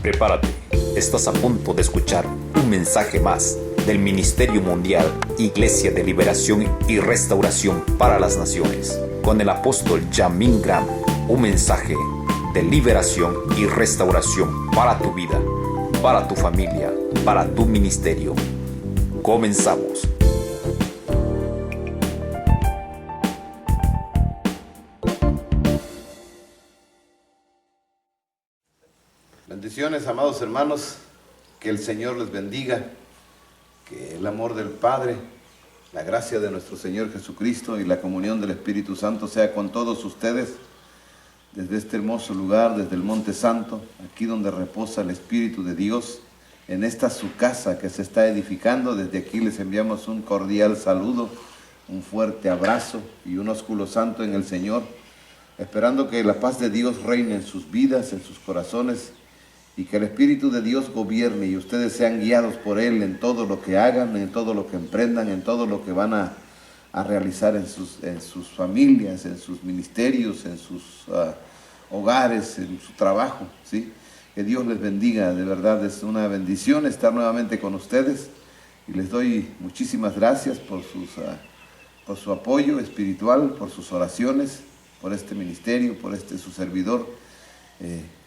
Prepárate, estás a punto de escuchar un mensaje más del Ministerio Mundial Iglesia de Liberación y Restauración para las Naciones, con el apóstol Yamin Graham, un mensaje de liberación y restauración para tu vida, para tu familia, para tu ministerio. Comenzamos. Bendiciones, amados hermanos, que el Señor les bendiga, que el amor del Padre, la gracia de nuestro Señor Jesucristo y la comunión del Espíritu Santo sea con todos ustedes, desde este hermoso lugar, desde el Monte Santo, aquí donde reposa el Espíritu de Dios, en esta su casa que se está edificando. Desde aquí les enviamos un cordial saludo, un fuerte abrazo y un ósculo santo en el Señor, esperando que la paz de Dios reine en sus vidas, en sus corazones, y que el Espíritu de Dios gobierne y ustedes sean guiados por Él en todo lo que hagan, en todo lo que emprendan, en todo lo que van a realizar en sus familias, en sus ministerios, en sus hogares, en su trabajo, ¿sí? Que Dios les bendiga, de verdad es una bendición estar nuevamente con ustedes y les doy muchísimas gracias por su apoyo espiritual, por sus oraciones, por este ministerio, por su servidor.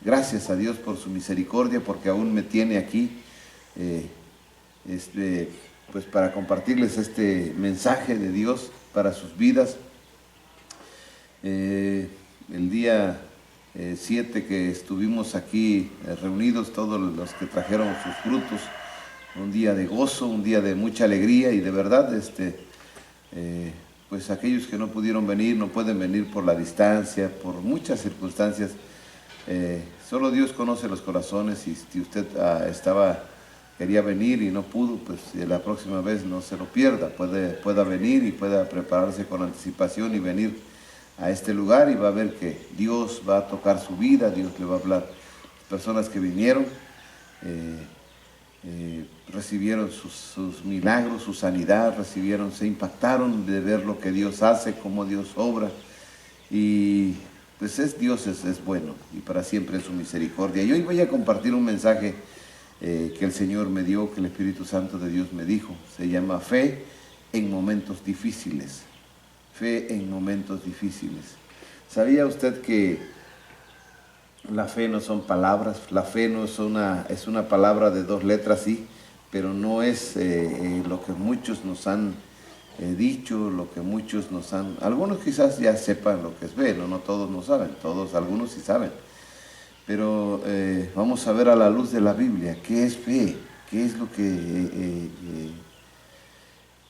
Gracias a Dios por su misericordia, porque aún me tiene aquí pues para compartirles este mensaje de Dios para sus vidas. El día 7 que estuvimos aquí reunidos, todos los que trajeron sus frutos, un día de gozo, un día de mucha alegría, y de verdad pues aquellos que no pudieron venir, no pueden venir por la distancia, por muchas circunstancias. Solo Dios conoce los corazones, y si usted quería venir y no pudo, pues la próxima vez no se lo pierda, pueda venir y pueda prepararse con anticipación y venir a este lugar, y va a ver que Dios va a tocar su vida, Dios le va a hablar. Personas que vinieron recibieron sus milagros, su sanidad, se impactaron de ver lo que Dios hace, cómo Dios obra, y pues Dios es bueno, y para siempre es su misericordia. Y hoy voy a compartir un mensaje que el Señor me dio, que el Espíritu Santo de Dios me dijo. Se llama Fe en momentos difíciles. Fe en momentos difíciles. ¿Sabía usted que la fe no son palabras? La fe no es una palabra de dos letras, sí, pero no es lo que muchos nos han dicho, lo que muchos algunos quizás ya sepan lo que es fe, no todos no saben, algunos sí saben, pero vamos a ver a la luz de la Biblia, ¿qué es fe? ¿Qué es lo que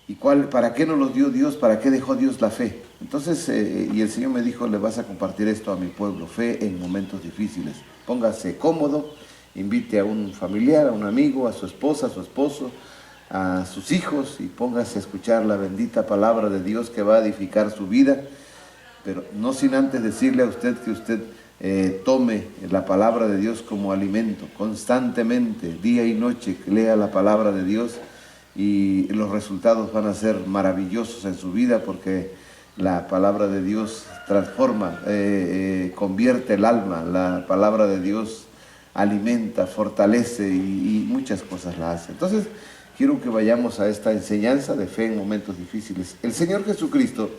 y para qué nos lo dio Dios? ¿Para qué dejó Dios la fe? Entonces, y el Señor me dijo, le vas a compartir esto a mi pueblo, fe en momentos difíciles. Póngase cómodo, invite a un familiar, a un amigo, a su esposa, a su esposo, a sus hijos, y póngase a escuchar la bendita palabra de Dios que va a edificar su vida, pero no sin antes decirle a usted que usted tome la palabra de Dios como alimento, constantemente, día y noche, que lea la palabra de Dios, y los resultados van a ser maravillosos en su vida, porque la palabra de Dios transforma, convierte el alma, la palabra de Dios alimenta, fortalece y muchas cosas la hace. Entonces, quiero que vayamos a esta enseñanza de fe en momentos difíciles. El Señor Jesucristo,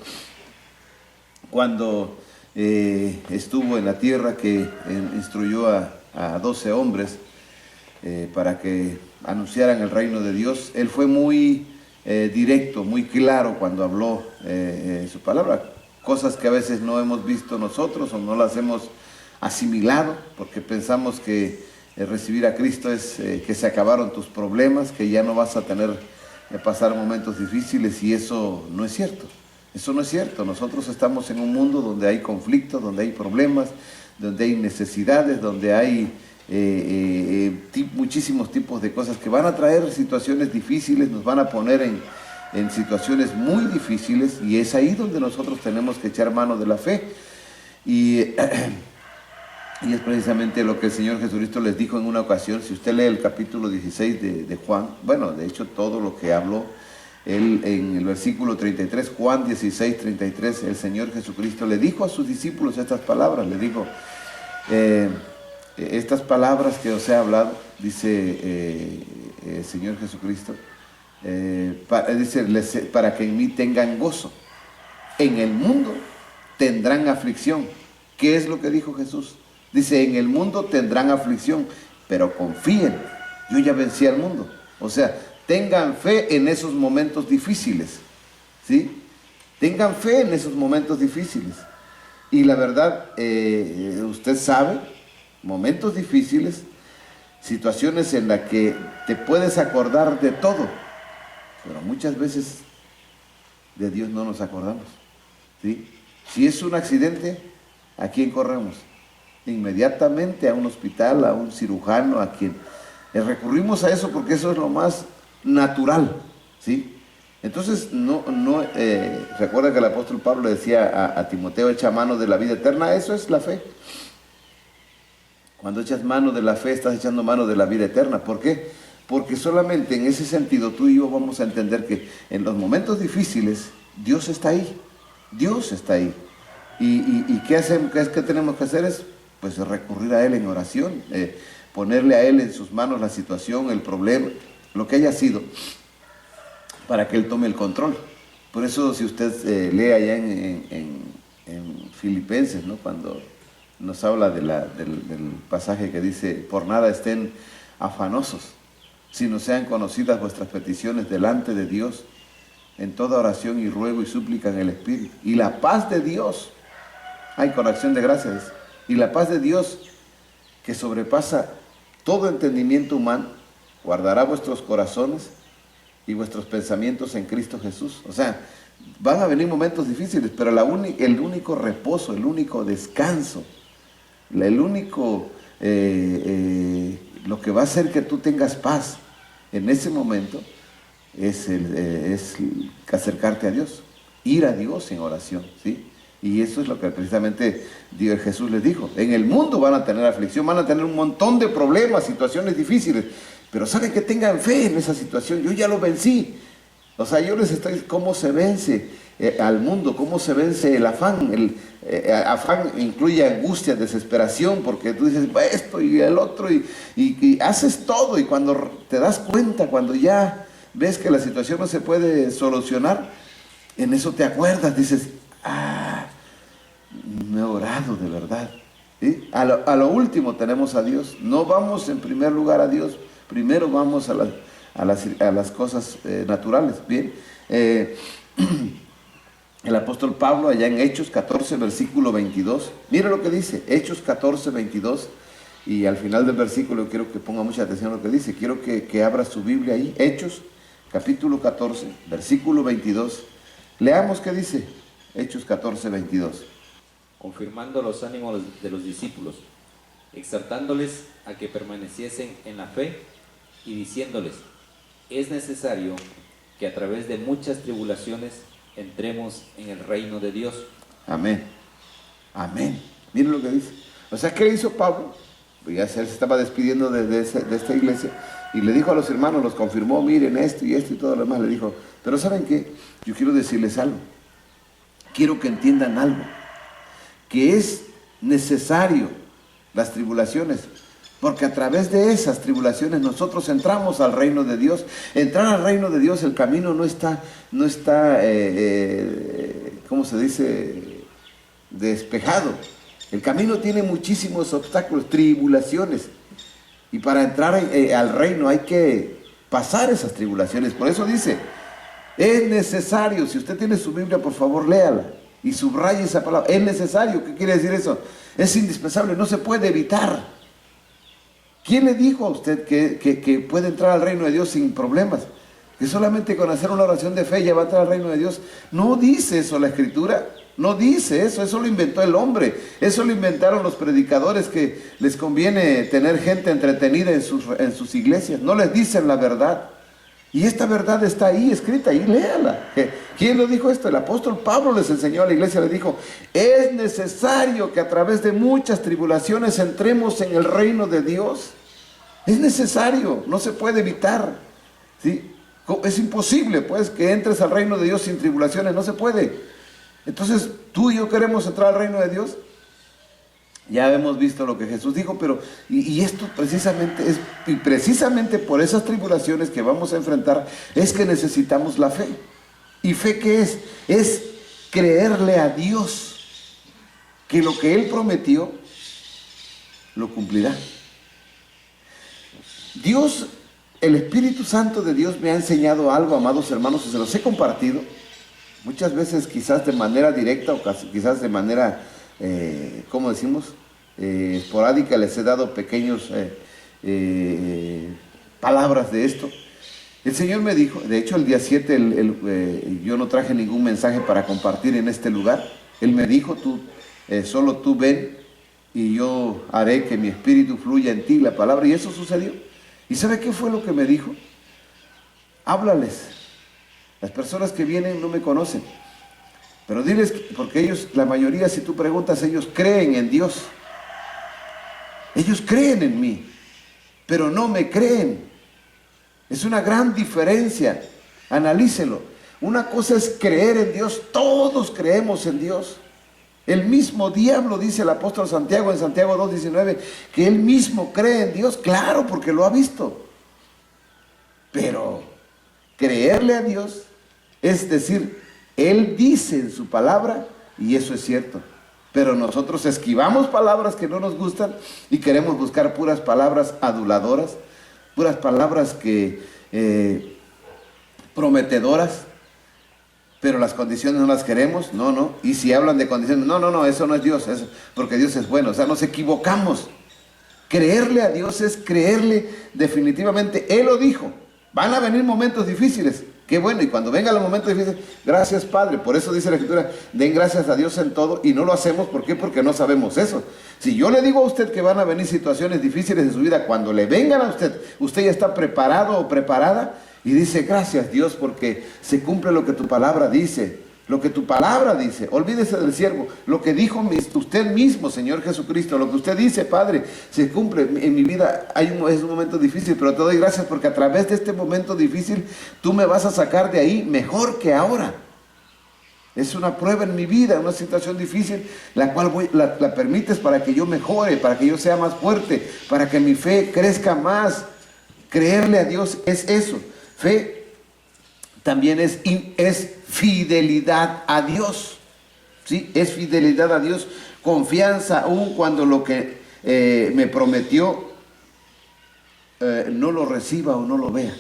cuando estuvo en la tierra, que instruyó a 12 hombres para que anunciaran el reino de Dios, Él fue muy directo, muy claro cuando habló su palabra. Cosas que a veces no hemos visto nosotros o no las hemos asimilado, porque pensamos que recibir a Cristo es que se acabaron tus problemas, que ya no vas a tener que pasar momentos difíciles, y eso no es cierto. Eso no es cierto. Nosotros estamos en un mundo donde hay conflictos, donde hay problemas, donde hay necesidades, donde hay muchísimos tipos de cosas que van a traer situaciones difíciles, nos van a poner en situaciones muy difíciles, y es ahí donde nosotros tenemos que echar mano de la fe. Y es precisamente lo que el Señor Jesucristo les dijo en una ocasión. Si usted lee el capítulo 16 de Juan, bueno, de hecho todo lo que habló él en el versículo 33, Juan 16, 33, el Señor Jesucristo le dijo a sus discípulos estas palabras, le dijo, Estas palabras que os he hablado, dice el Señor Jesucristo, dice, para que en mí tengan gozo. En el mundo tendrán aflicción. ¿Qué es lo que dijo Jesús? Dice, en el mundo tendrán aflicción, pero confíen, yo ya vencí al mundo. O sea, tengan fe en esos momentos difíciles, ¿sí? Tengan fe en esos momentos difíciles. Y la verdad, usted sabe, momentos difíciles, situaciones en las que te puedes acordar de todo, pero muchas veces de Dios no nos acordamos, ¿sí? Si es un accidente, ¿a quién corremos? Inmediatamente a un hospital, a un cirujano, a quien recurrimos a eso porque eso es lo más natural, ¿sí? Entonces, recuerda que el apóstol Pablo le decía a Timoteo, echa mano de la vida eterna. Eso es la fe. Cuando echas mano de la fe, estás echando mano de la vida eterna. ¿Por qué? Porque solamente en ese sentido tú y yo vamos a entender que en los momentos difíciles Dios está ahí. Dios está ahí. ¿Y qué hacemos? ¿Qué tenemos que hacer? Es pues recurrir a Él en oración, ponerle a Él en sus manos la situación, el problema, lo que haya sido, para que Él tome el control. Por eso, si usted lee allá en Filipenses, ¿no?, cuando nos habla del pasaje que dice, por nada estén afanosos, sino sean conocidas vuestras peticiones delante de Dios, en toda oración y ruego y súplica en el Espíritu. Y la paz de Dios, con acción de gracias, y la paz de Dios, que sobrepasa todo entendimiento humano, guardará vuestros corazones y vuestros pensamientos en Cristo Jesús. O sea, van a venir momentos difíciles, pero el único reposo, el único descanso, el único, lo que va a hacer que tú tengas paz en ese momento es acercarte a Dios, ir a Dios en oración, ¿sí? Y eso es lo que precisamente Jesús les dijo. En el mundo van a tener aflicción, van a tener un montón de problemas, situaciones difíciles, pero saben que tengan fe en esa situación. Yo ya lo vencí. O sea, yo les estoy, ¿cómo se vence al mundo? ¿Cómo se vence el afán? Afán incluye angustia, desesperación, porque tú dices esto y el otro y haces todo, y cuando te das cuenta, cuando ya ves que la situación no se puede solucionar, en eso te acuerdas, dices, no he orado de verdad, ¿sí? A lo último tenemos a Dios. No vamos en primer lugar a Dios, primero vamos a las cosas naturales. Bien, el apóstol Pablo allá en Hechos 14 versículo 22, mira lo que dice, Hechos 14 22, y al final del versículo quiero que ponga mucha atención a lo que dice. Quiero que abra su Biblia ahí, Hechos capítulo 14 versículo 22. Leamos qué dice Hechos 14 22. Confirmando los ánimos de los discípulos, exhortándoles a que permaneciesen en la fe y diciéndoles, es necesario que a través de muchas tribulaciones entremos en el reino de Dios. Amén. Amén. Miren lo que dice. O sea, ¿qué hizo Pablo? Ya se estaba despidiendo de esta iglesia y le dijo a los hermanos, los confirmó, miren esto y todo lo demás. Le dijo, pero ¿saben qué? Yo quiero decirles algo. Quiero que entiendan algo. Que es necesario las tribulaciones, porque a través de esas tribulaciones nosotros entramos al reino de Dios. Entrar al reino de Dios, el camino no está, ¿cómo se dice?, despejado. El camino tiene muchísimos obstáculos, tribulaciones, y para entrar al reino hay que pasar esas tribulaciones. Por eso dice, es necesario. Si usted tiene su Biblia, por favor, léala y subraye esa palabra. Es necesario. ¿Qué quiere decir eso? Es indispensable, no se puede evitar. ¿Quién le dijo a usted que puede entrar al reino de Dios sin problemas? Que solamente con hacer una oración de fe ya va a entrar al reino de Dios. No dice eso la Escritura. No dice eso. Eso lo inventó el hombre. Eso lo inventaron los predicadores que les conviene tener gente entretenida en sus iglesias. No les dicen la verdad. Y esta verdad está ahí escrita, ahí léala. ¿Quién lo dijo esto? El apóstol Pablo les enseñó a la iglesia, le dijo, es necesario que a través de muchas tribulaciones entremos en el reino de Dios. Es necesario, no se puede evitar, ¿sí? Es imposible, pues, que entres al reino de Dios sin tribulaciones, no se puede. Entonces, tú y yo queremos entrar al reino de Dios. Ya hemos visto lo que Jesús dijo, pero y esto precisamente por esas tribulaciones que vamos a enfrentar es que necesitamos la fe. ¿Y fe qué es? Es creerle a Dios que lo que Él prometió lo cumplirá. Dios, el Espíritu Santo de Dios me ha enseñado algo, amados hermanos, y se los he compartido muchas veces, quizás de manera directa o quizás de manera, ¿cómo decimos? Esporádica. Les he dado pequeños palabras de esto. El Señor me dijo, de hecho el día 7 yo no traje ningún mensaje para compartir en este lugar. Él me dijo, solo tú ven y yo haré que mi espíritu fluya en ti, la palabra, y eso sucedió. ¿Y sabe qué fue lo que me dijo? Háblales. Las personas que vienen no me conocen, pero diles, porque ellos, la mayoría, si tú preguntas, ellos creen en Dios. Ellos creen en mí, pero no me creen. Es una gran diferencia. Analícelo. Una cosa es creer en Dios. Todos creemos en Dios. El mismo diablo, dice el apóstol Santiago en Santiago 2:19, que él mismo cree en Dios. Claro, porque lo ha visto. Pero creerle a Dios es decir, Él dice en su palabra, y eso es cierto. Pero nosotros esquivamos palabras que no nos gustan y queremos buscar puras palabras aduladoras, puras palabras prometedoras, pero las condiciones no las queremos. No. Y si hablan de condiciones, no, eso no es Dios, porque Dios es bueno. O sea, nos equivocamos. Creerle a Dios es creerle definitivamente. Él lo dijo. Van a venir momentos difíciles. Qué bueno, y cuando vengan los momentos difíciles, gracias Padre. Por eso dice la Escritura, den gracias a Dios en todo, y no lo hacemos. ¿Por qué? Porque no sabemos eso. Si yo le digo a usted que van a venir situaciones difíciles en su vida, cuando le vengan a usted ya está preparado o preparada, y dice, gracias Dios, porque se cumple lo que tu palabra dice. Lo que tu palabra dice. Olvídese del siervo. Lo que dijo usted mismo, Señor Jesucristo. Lo que usted dice, Padre, se cumple en mi vida. Es un momento difícil, pero te doy gracias porque a través de este momento difícil tú me vas a sacar de ahí mejor que ahora. Es una prueba en mi vida, una situación difícil, la cual la permites para que yo mejore, para que yo sea más fuerte, para que mi fe crezca más. Creerle a Dios es eso. Fe también es fidelidad a Dios, ¿sí? Es fidelidad a Dios, confianza aún cuando lo que me prometió no lo reciba o no lo vea.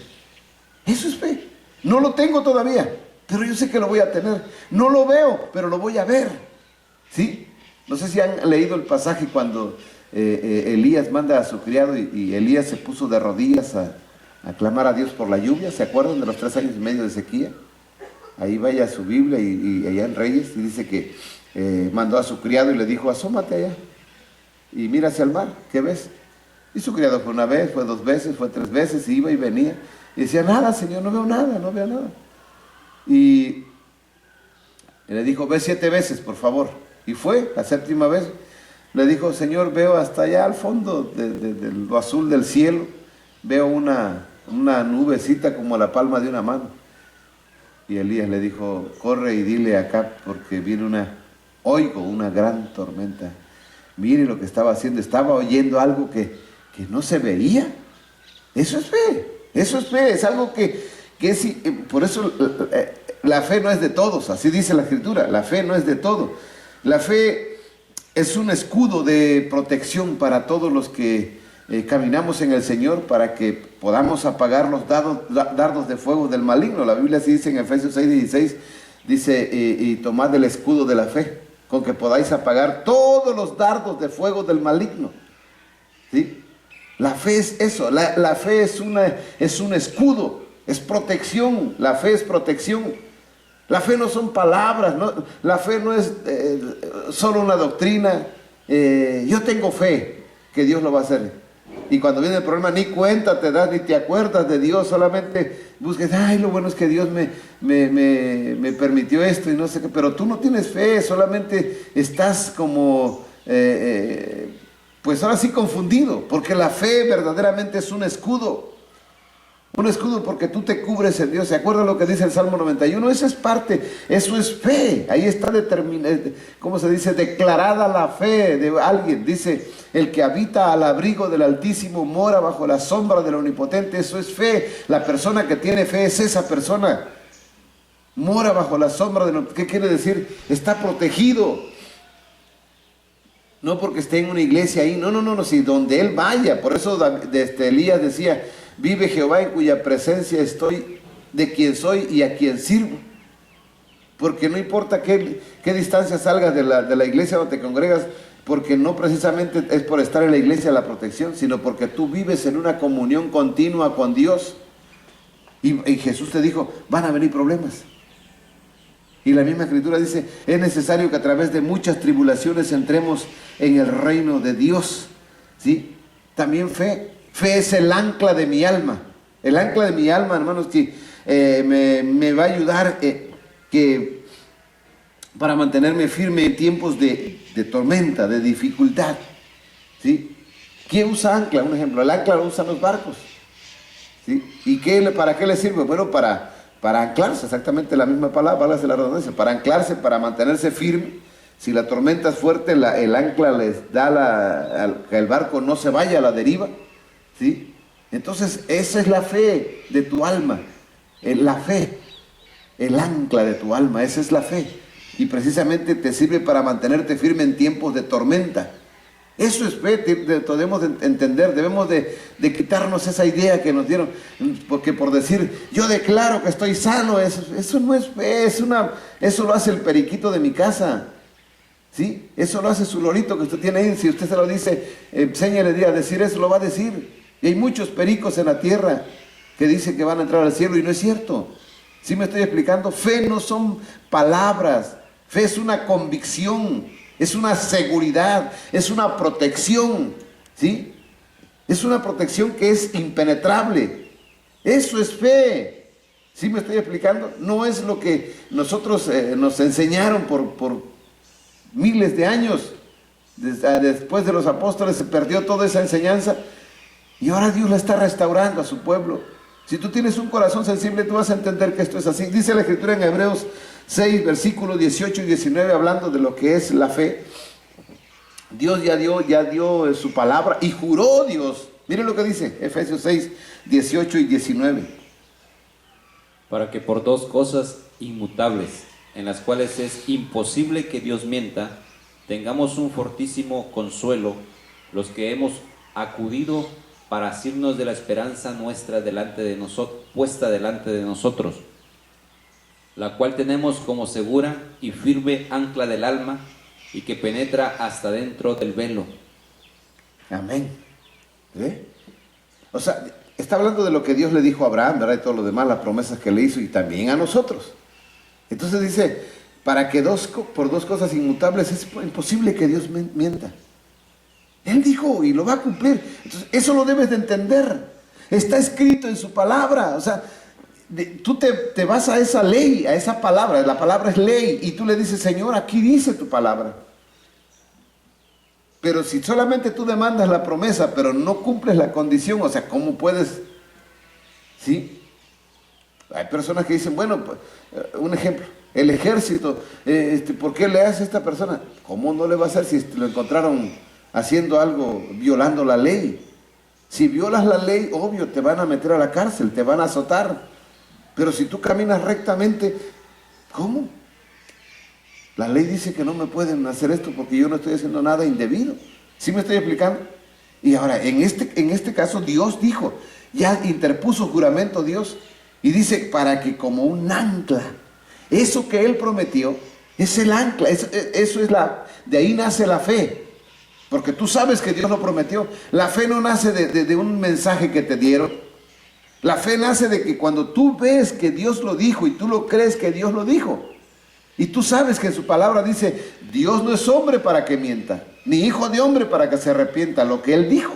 Eso es fe. No lo tengo todavía, pero yo sé que lo voy a tener. No lo veo, pero lo voy a ver, ¿sí? No sé si han leído el pasaje cuando Elías manda a su criado y Elías se puso de rodillas a clamar a Dios por la lluvia. ¿Se acuerdan de los 3 años y medio de sequía? Ahí vaya a su Biblia y allá en Reyes, y dice que mandó a su criado y le dijo, asómate allá y mira hacia el mar, ¿qué ves? Y su criado fue 1 vez, fue 2 veces, fue 3 veces, y iba y venía, y decía, nada, Señor, no veo nada. Y le dijo, ve 7 veces, por favor. Y fue, la 7ª vez, le dijo, Señor, veo hasta allá al fondo de lo azul del cielo, veo una nubecita como la palma de una mano. Y Elías le dijo, corre y dile acá, porque viene oigo una gran tormenta. Mire lo que estaba haciendo, estaba oyendo algo que no se veía. Eso es fe, es algo que es, por eso la fe no es de todos, así dice la Escritura, la fe no es de todos. La fe es un escudo de protección para todos los que caminamos en el Señor, para que podamos apagar los dardos de fuego del maligno. La Biblia sí dice en Efesios 6:16, dice, y tomad el escudo de la fe, con que podáis apagar todos los dardos de fuego del maligno, ¿sí? La fe es eso, la fe es un escudo, es protección. La fe es protección. La fe no son palabras, la fe no es solo una doctrina. Yo tengo fe que Dios lo va a hacer. Y cuando viene el problema, ni cuenta te das, ni te acuerdas de Dios, solamente buscas, ay, lo bueno es que Dios me permitió esto y no sé qué, pero tú no tienes fe, solamente estás como, pues ahora sí confundido, porque la fe verdaderamente es un escudo. Un escudo porque tú te cubres en Dios. ¿Se acuerdan lo que dice el Salmo 91? Esa es parte, eso es fe. Ahí está ¿cómo se dice? Declarada la fe de alguien. Dice, el que habita al abrigo del Altísimo mora bajo la sombra del Omnipotente. Eso es fe. La persona que tiene fe es esa persona. Mora bajo la sombra del Omnipotente. ¿Qué quiere decir? Está protegido. No porque esté en una iglesia ahí. No, si donde él vaya. Por eso Elías decía, vive Jehová en cuya presencia estoy, de quien soy y a quien sirvo. Porque no importa qué distancia salgas de la iglesia donde te congregas, porque no precisamente es por estar en la iglesia la protección, sino porque tú vives en una comunión continua con Dios. Y Jesús te dijo, van a venir problemas. Y la misma Escritura dice, es necesario que a través de muchas tribulaciones entremos en el reino de Dios. ¿Sí? También fe. Fe es el ancla de mi alma. El ancla de mi alma, hermanos, que me va a ayudar para mantenerme firme en tiempos de tormenta, de dificultad. ¿Sí? ¿Quién usa ancla? Un ejemplo, el ancla lo usan los barcos. ¿Sí? ¿Y para qué le sirve? Bueno, para anclarse, exactamente la misma palabra, válgase la redundancia, para anclarse, para mantenerse firme. Si la tormenta es fuerte, el ancla les da que el barco no se vaya a la deriva. ¿Sí? Entonces, esa es la fe de tu alma, la fe, el ancla de tu alma, esa es la fe. Y precisamente te sirve para mantenerte firme en tiempos de tormenta. Eso es fe, debemos de entender, debemos de quitarnos esa idea que nos dieron, porque por decir, yo declaro que estoy sano, eso no es fe, eso lo hace el periquito de mi casa, ¿sí? Eso lo hace su lorito que usted tiene ahí. Si usted se lo dice, enséñale a decir eso, lo va a decir. Y hay muchos pericos en la tierra que dicen que van a entrar al cielo y no es cierto. ¿Sí me estoy explicando? Fe no son palabras, fe es una convicción. Es una seguridad, es una protección, ¿sí? Es una protección que es impenetrable. Eso es fe. ¿Sí me estoy explicando? No es lo que nosotros nos enseñaron por miles de años. Después de los apóstoles se perdió toda esa enseñanza y ahora Dios la está restaurando a su pueblo. Si tú tienes un corazón sensible, tú vas a entender que esto es así. Dice la Escritura en Hebreos 6, versículos 18 y 19, hablando de lo que es la fe. Dios ya dio su palabra y juró Dios. Miren lo que dice Efesios 6, 18 y 19. Para que por dos cosas inmutables, en las cuales es imposible que Dios mienta, tengamos un fortísimo consuelo, los que hemos acudido para asirnos de la esperanza nuestra puesta delante de nosotros, la cual tenemos como segura y firme ancla del alma y que penetra hasta dentro del velo. Amén. O sea, está hablando de lo que Dios le dijo a Abraham, ¿verdad? Y todo lo demás, las promesas que le hizo y también a nosotros. Entonces dice, para que por dos cosas inmutables es imposible que Dios mienta. Él dijo y lo va a cumplir. Entonces, eso lo debes de entender. Está escrito en su palabra. O sea, tú te vas a esa ley, a esa palabra. La palabra es ley. Y tú le dices, Señor, aquí dice tu palabra. Pero si solamente tú demandas la promesa, pero no cumples la condición, o sea, ¿cómo puedes? ¿Sí? Hay personas que dicen, bueno, pues, un ejemplo. El ejército, ¿por qué le hace a esta persona? ¿Cómo no le va a hacer si lo encontraron haciendo algo, violando la ley? Si violas la ley, obvio, te van a meter a la cárcel, te van a azotar. Pero si tú caminas rectamente, ¿cómo? La ley dice que no me pueden hacer esto porque yo no estoy haciendo nada indebido. ¿Sí me estoy explicando? Y ahora, en este caso, Dios dijo, ya interpuso juramento Dios, y dice, para que como un ancla, eso que Él prometió, es el ancla, eso es de ahí nace la fe. Porque tú sabes que Dios lo prometió. La fe no nace de un mensaje que te dieron. La fe nace de que cuando tú ves que Dios lo dijo y tú lo crees que Dios lo dijo. Y tú sabes que en su palabra dice, Dios no es hombre para que mienta, ni hijo de hombre para que se arrepienta. Lo que Él dijo,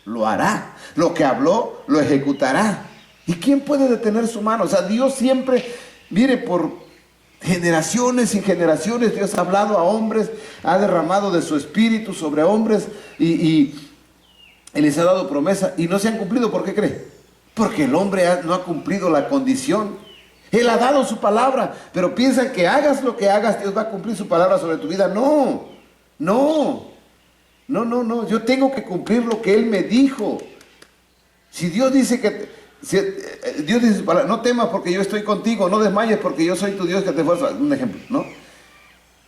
lo hará. Lo que habló, lo ejecutará. ¿Y quién puede detener su mano? O sea, Dios siempre, mire, por generaciones y generaciones Dios ha hablado a hombres, ha derramado de su espíritu sobre hombres y les ha dado promesa y no se han cumplido. ¿Por qué cree? Porque el hombre no ha cumplido la condición. Él ha dado su palabra, pero piensan que hagas lo que hagas, Dios va a cumplir su palabra sobre tu vida. No, no, no, no, no. Yo tengo que cumplir lo que Él me dijo. Si Dios dice Dios dice, no temas porque yo estoy contigo, no desmayes porque yo soy tu Dios que te esfuerza. Un ejemplo, ¿no?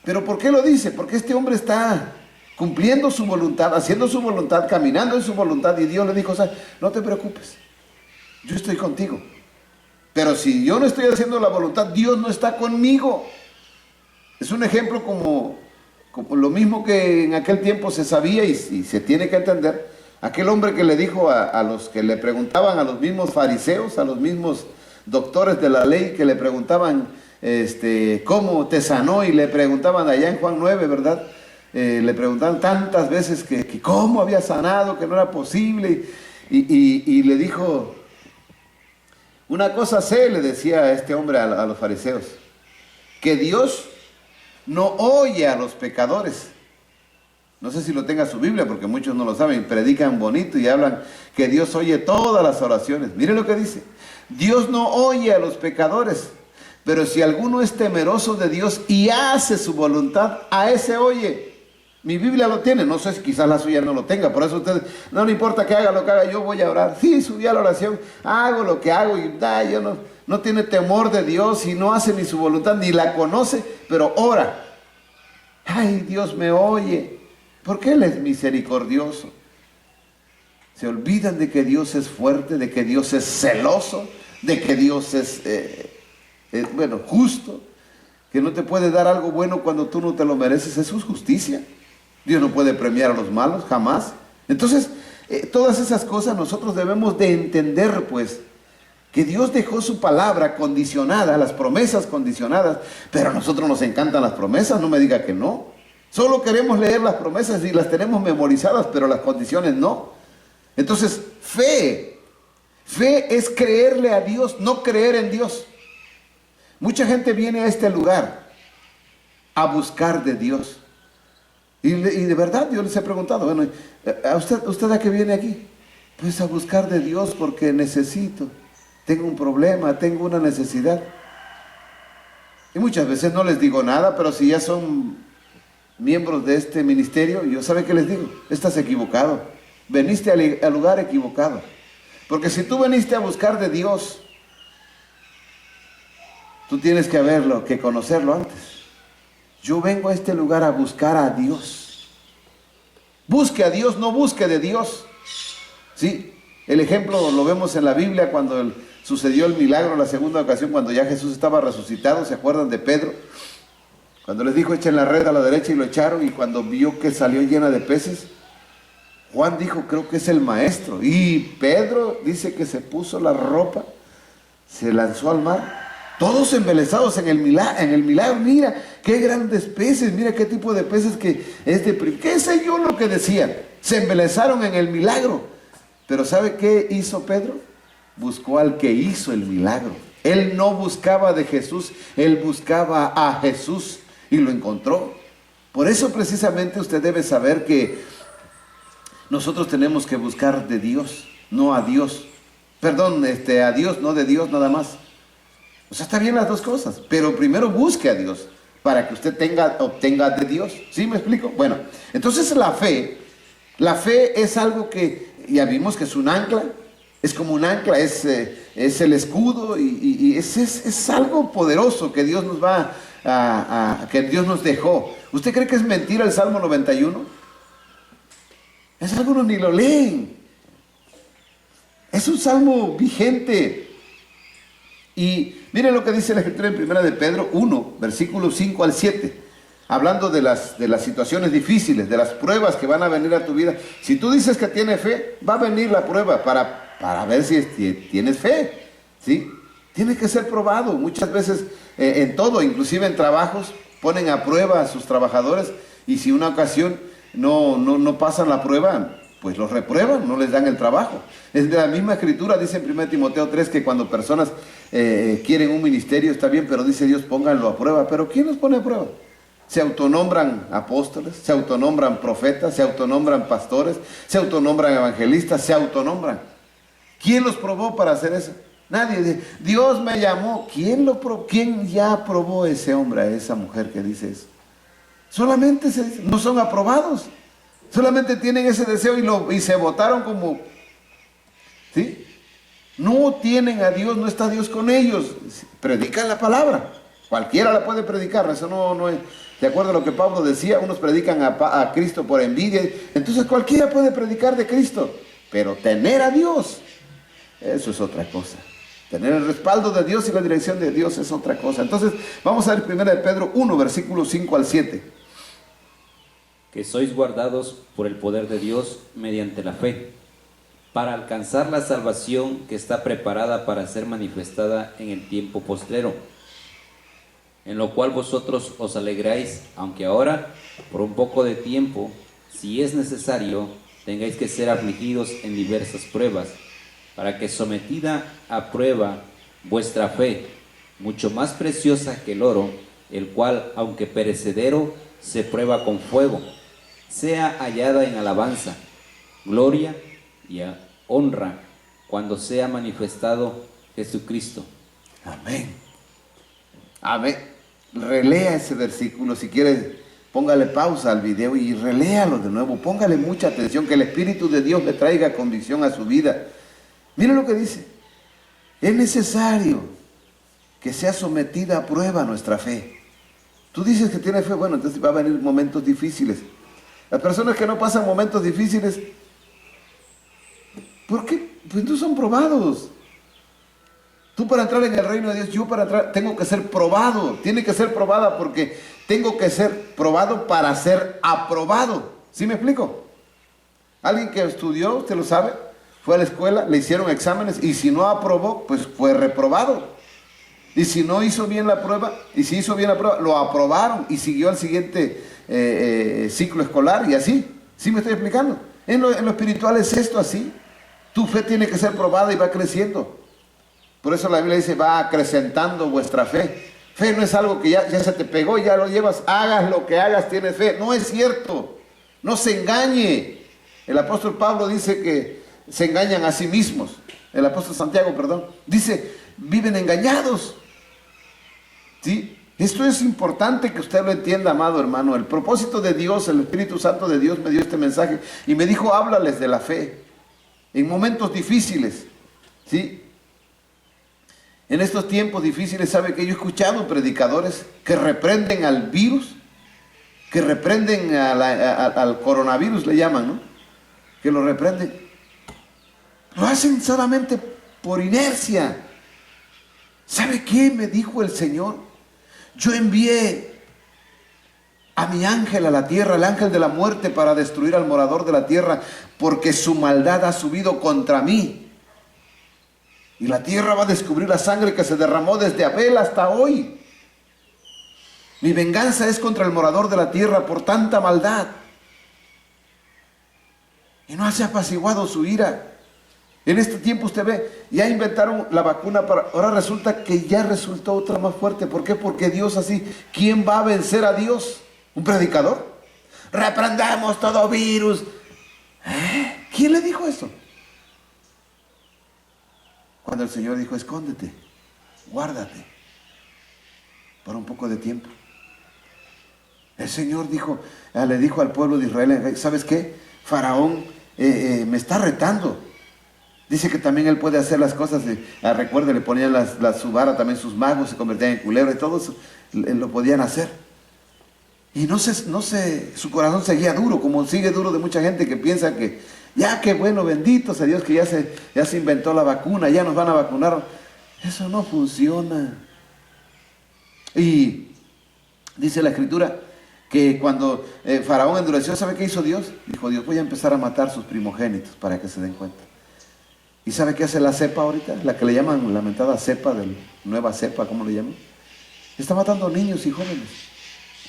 Pero ¿por qué lo dice? Porque este hombre está cumpliendo su voluntad, haciendo su voluntad, caminando en su voluntad, y Dios le dijo, o sea, no te preocupes, yo estoy contigo. Pero si yo no estoy haciendo la voluntad, Dios no está conmigo. Es un ejemplo como lo mismo que en aquel tiempo se sabía y se tiene que entender. Aquel hombre que le dijo a los que le preguntaban, a los mismos fariseos, a los mismos doctores de la ley que le preguntaban cómo te sanó, y le preguntaban allá en Juan 9, ¿verdad? Le preguntaban tantas veces que cómo había sanado, que no era posible, y le dijo, una cosa sé, le decía a este hombre a los fariseos, que Dios no oye a los pecadores. No sé si lo tenga su Biblia, porque muchos no lo saben, predican bonito y hablan que Dios oye todas las oraciones. Miren lo que dice, Dios no oye a los pecadores, pero si alguno es temeroso de Dios y hace su voluntad, a ese oye. Mi Biblia lo tiene, no sé si quizás la suya no lo tenga, por eso ustedes, no le importa que haga lo que haga, yo voy a orar. Sí, subí a la oración, hago lo que hago y yo no tiene temor de Dios y no hace ni su voluntad, ni la conoce, pero ora. Ay, Dios me oye, porque Él es misericordioso. Se olvidan de que Dios es fuerte, de que Dios es celoso, de que Dios es, justo, que no te puede dar algo bueno cuando tú no te lo mereces. Eso es justicia. Dios no puede premiar a los malos, jamás. Entonces, todas esas cosas nosotros debemos de entender, pues, que Dios dejó su palabra condicionada, las promesas condicionadas, pero a nosotros nos encantan las promesas, no me diga que no. Solo queremos leer las promesas y las tenemos memorizadas, pero las condiciones no. Entonces, fe es creerle a Dios, no creer en Dios. Mucha gente viene a este lugar a buscar de Dios. Y de verdad yo les he preguntado, bueno, ¿usted a qué viene aquí? Pues a buscar de Dios porque necesito, tengo un problema, tengo una necesidad. Y muchas veces no les digo nada, pero si ya son miembros de este ministerio, yo ¿sabe qué les digo? Estás equivocado, veniste al lugar equivocado. Porque si tú veniste a buscar de Dios, tú tienes que conocerlo antes. Yo vengo a este lugar a buscar a Dios. Busque a Dios, no busque de Dios. Sí, el ejemplo lo vemos en la Biblia cuando sucedió el milagro, la segunda ocasión, cuando ya Jesús estaba resucitado. ¿Se acuerdan de Pedro? Cuando les dijo, echen la red a la derecha, y lo echaron, y cuando vio que salió llena de peces, Juan dijo, creo que es el maestro. Y Pedro dice que se puso la ropa, se lanzó al mar. Todos embelesados en el milagro. Mira qué grandes peces, mira qué tipo de peces que es de... ¿Qué sé yo lo que decían? Se embelesaron en el milagro. Pero ¿sabe qué hizo Pedro? Buscó al que hizo el milagro. Él no buscaba de Jesús, él buscaba a Jesús y lo encontró. Por eso precisamente usted debe saber que nosotros tenemos que buscar de Dios, no a Dios. Perdón, a Dios, no de Dios nada más. O sea, está bien las dos cosas, pero primero busque a Dios para que usted obtenga de Dios. ¿Sí me explico? Bueno, entonces la fe es algo que ya vimos que es un ancla, es como un ancla, es el escudo y es algo poderoso que Dios nos que Dios nos dejó. ¿Usted cree que es mentira el Salmo 91? Es algunos ni lo leen. Es un salmo vigente. Y miren lo que dice la Escritura en 1 de Pedro 1, versículos 5 al 7, hablando de las situaciones difíciles, de las pruebas que van a venir a tu vida. Si tú dices que tienes fe, va a venir la prueba para ver si tienes fe, ¿sí? Tiene que ser probado. Muchas veces en todo, inclusive en trabajos, ponen a prueba a sus trabajadores, y si una ocasión no pasan la prueba, pues los reprueban, no les dan el trabajo. Es de la misma Escritura, dice en 1 Timoteo 3, que cuando personas quieren un ministerio, está bien, pero dice Dios, pónganlo a prueba. ¿Pero quién los pone a prueba? Se autonombran apóstoles, se autonombran profetas, se autonombran pastores, se autonombran evangelistas, se autonombran. ¿Quién los probó para hacer eso? Nadie. Dios me llamó. ¿Quién ya aprobó a ese hombre, a esa mujer que dice eso? Solamente no son aprobados. Solamente tienen ese deseo y se votaron como... ¿Sí? No tienen a Dios, no está Dios con ellos. Predican la palabra. Cualquiera la puede predicar. Eso no es... De acuerdo a lo que Pablo decía, unos predican a Cristo por envidia. Entonces cualquiera puede predicar de Cristo. Pero tener a Dios, eso es otra cosa. Tener el respaldo de Dios y la dirección de Dios es otra cosa. Entonces, vamos a ver 1 de Pedro 1, versículos 5 al 7. Que sois guardados por el poder de Dios mediante la fe, para alcanzar la salvación que está preparada para ser manifestada en el tiempo postrero, en lo cual vosotros os alegráis, aunque ahora, por un poco de tiempo, si es necesario, tengáis que ser afligidos en diversas pruebas, para que sometida a prueba vuestra fe, mucho más preciosa que el oro, el cual, aunque perecedero, se prueba con fuego, sea hallada en alabanza, gloria y honra, cuando sea manifestado Jesucristo. Amén. Amén. Relea ese versículo, si quieres, póngale pausa al video y reléalo de nuevo, póngale mucha atención, que el Espíritu de Dios le traiga convicción a su vida. Mire lo que dice: es necesario que sea sometida a prueba nuestra fe. Tú dices que tienes fe, bueno, entonces va a venir momentos difíciles. Las personas que no pasan momentos difíciles, ¿por qué? Pues no son probados. Tú para entrar en el reino de Dios, yo para entrar tengo que ser probado, tiene que ser probada porque tengo que ser probado para ser aprobado. ¿Sí me explico? Alguien que estudió, usted lo sabe, fue a la escuela, le hicieron exámenes y si no aprobó, pues fue reprobado. Y si no hizo bien la prueba, y si hizo bien la prueba, lo aprobaron y siguió al siguiente ciclo escolar y así. ¿Sí me estoy explicando? En lo espiritual es esto así. Tu fe tiene que ser probada y va creciendo. Por eso la Biblia dice, va acrecentando vuestra fe. Fe no es algo que ya se te pegó, ya lo llevas, hagas lo que hagas, tienes fe. No es cierto. No se engañe. El apóstol Pablo dice que se engañan a sí mismos. El apóstol Santiago, perdón, dice, viven engañados. ¿Sí? Esto es importante que usted lo entienda, amado hermano. El propósito de Dios, el Espíritu Santo de Dios me dio este mensaje y me dijo, háblales de la fe en momentos difíciles. ¿Sí? En estos tiempos difíciles, ¿sabe que yo he escuchado predicadores que reprenden al virus, que reprenden al coronavirus, le llaman, ¿no? Que lo reprenden. Lo hacen solamente por inercia. ¿Sabe qué me dijo el Señor? Yo envié a mi ángel a la tierra, el ángel de la muerte, para destruir al morador de la tierra, porque su maldad ha subido contra mí. Y la tierra va a descubrir la sangre que se derramó desde Abel hasta hoy. Mi venganza es contra el morador de la tierra por tanta maldad. Y no se ha apaciguado su ira. En este tiempo usted ve, ya inventaron la vacuna para... Ahora resulta que ya resultó otra más fuerte. ¿Por qué? Porque Dios así... ¿Quién va a vencer a Dios? ¿Un predicador? Reprendamos todo virus. ¿Quién le dijo eso? Cuando el Señor dijo, escóndete, guárdate, por un poco de tiempo. El Señor le dijo al pueblo de Israel, ¿sabes qué? Faraón me está retando. Dice que también él puede hacer las cosas. Recuerde, le ponían su vara, también sus magos se convertían en culebra y todo eso lo podían hacer. Y su corazón seguía duro, como sigue duro de mucha gente que piensa que ya que bueno, bendito sea Dios que ya se inventó la vacuna, ya nos van a vacunar. Eso no funciona. Y dice la Escritura que cuando Faraón endureció, ¿sabe qué hizo Dios? Dijo Dios, voy a empezar a matar sus primogénitos para que se den cuenta. ¿Y sabe qué hace la cepa ahorita? La que le llaman lamentada cepa, nueva cepa, ¿cómo le llaman? Está matando niños y jóvenes.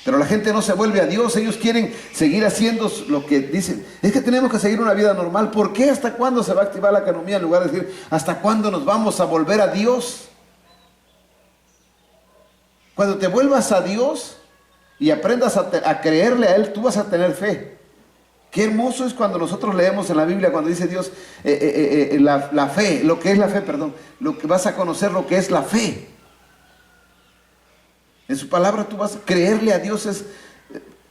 Pero la gente no se vuelve a Dios, ellos quieren seguir haciendo lo que dicen. Es que tenemos que seguir una vida normal. ¿Por qué? ¿Hasta cuándo se va a activar la economía? En lugar de decir, ¿hasta cuándo nos vamos a volver a Dios? Cuando te vuelvas a Dios y aprendas a creerle a Él, tú vas a tener fe. Qué hermoso es cuando nosotros leemos en la Biblia, cuando dice Dios, la fe, lo que es la fe, perdón, lo que vas a conocer lo que es la fe. En su palabra tú vas a creerle a Dios.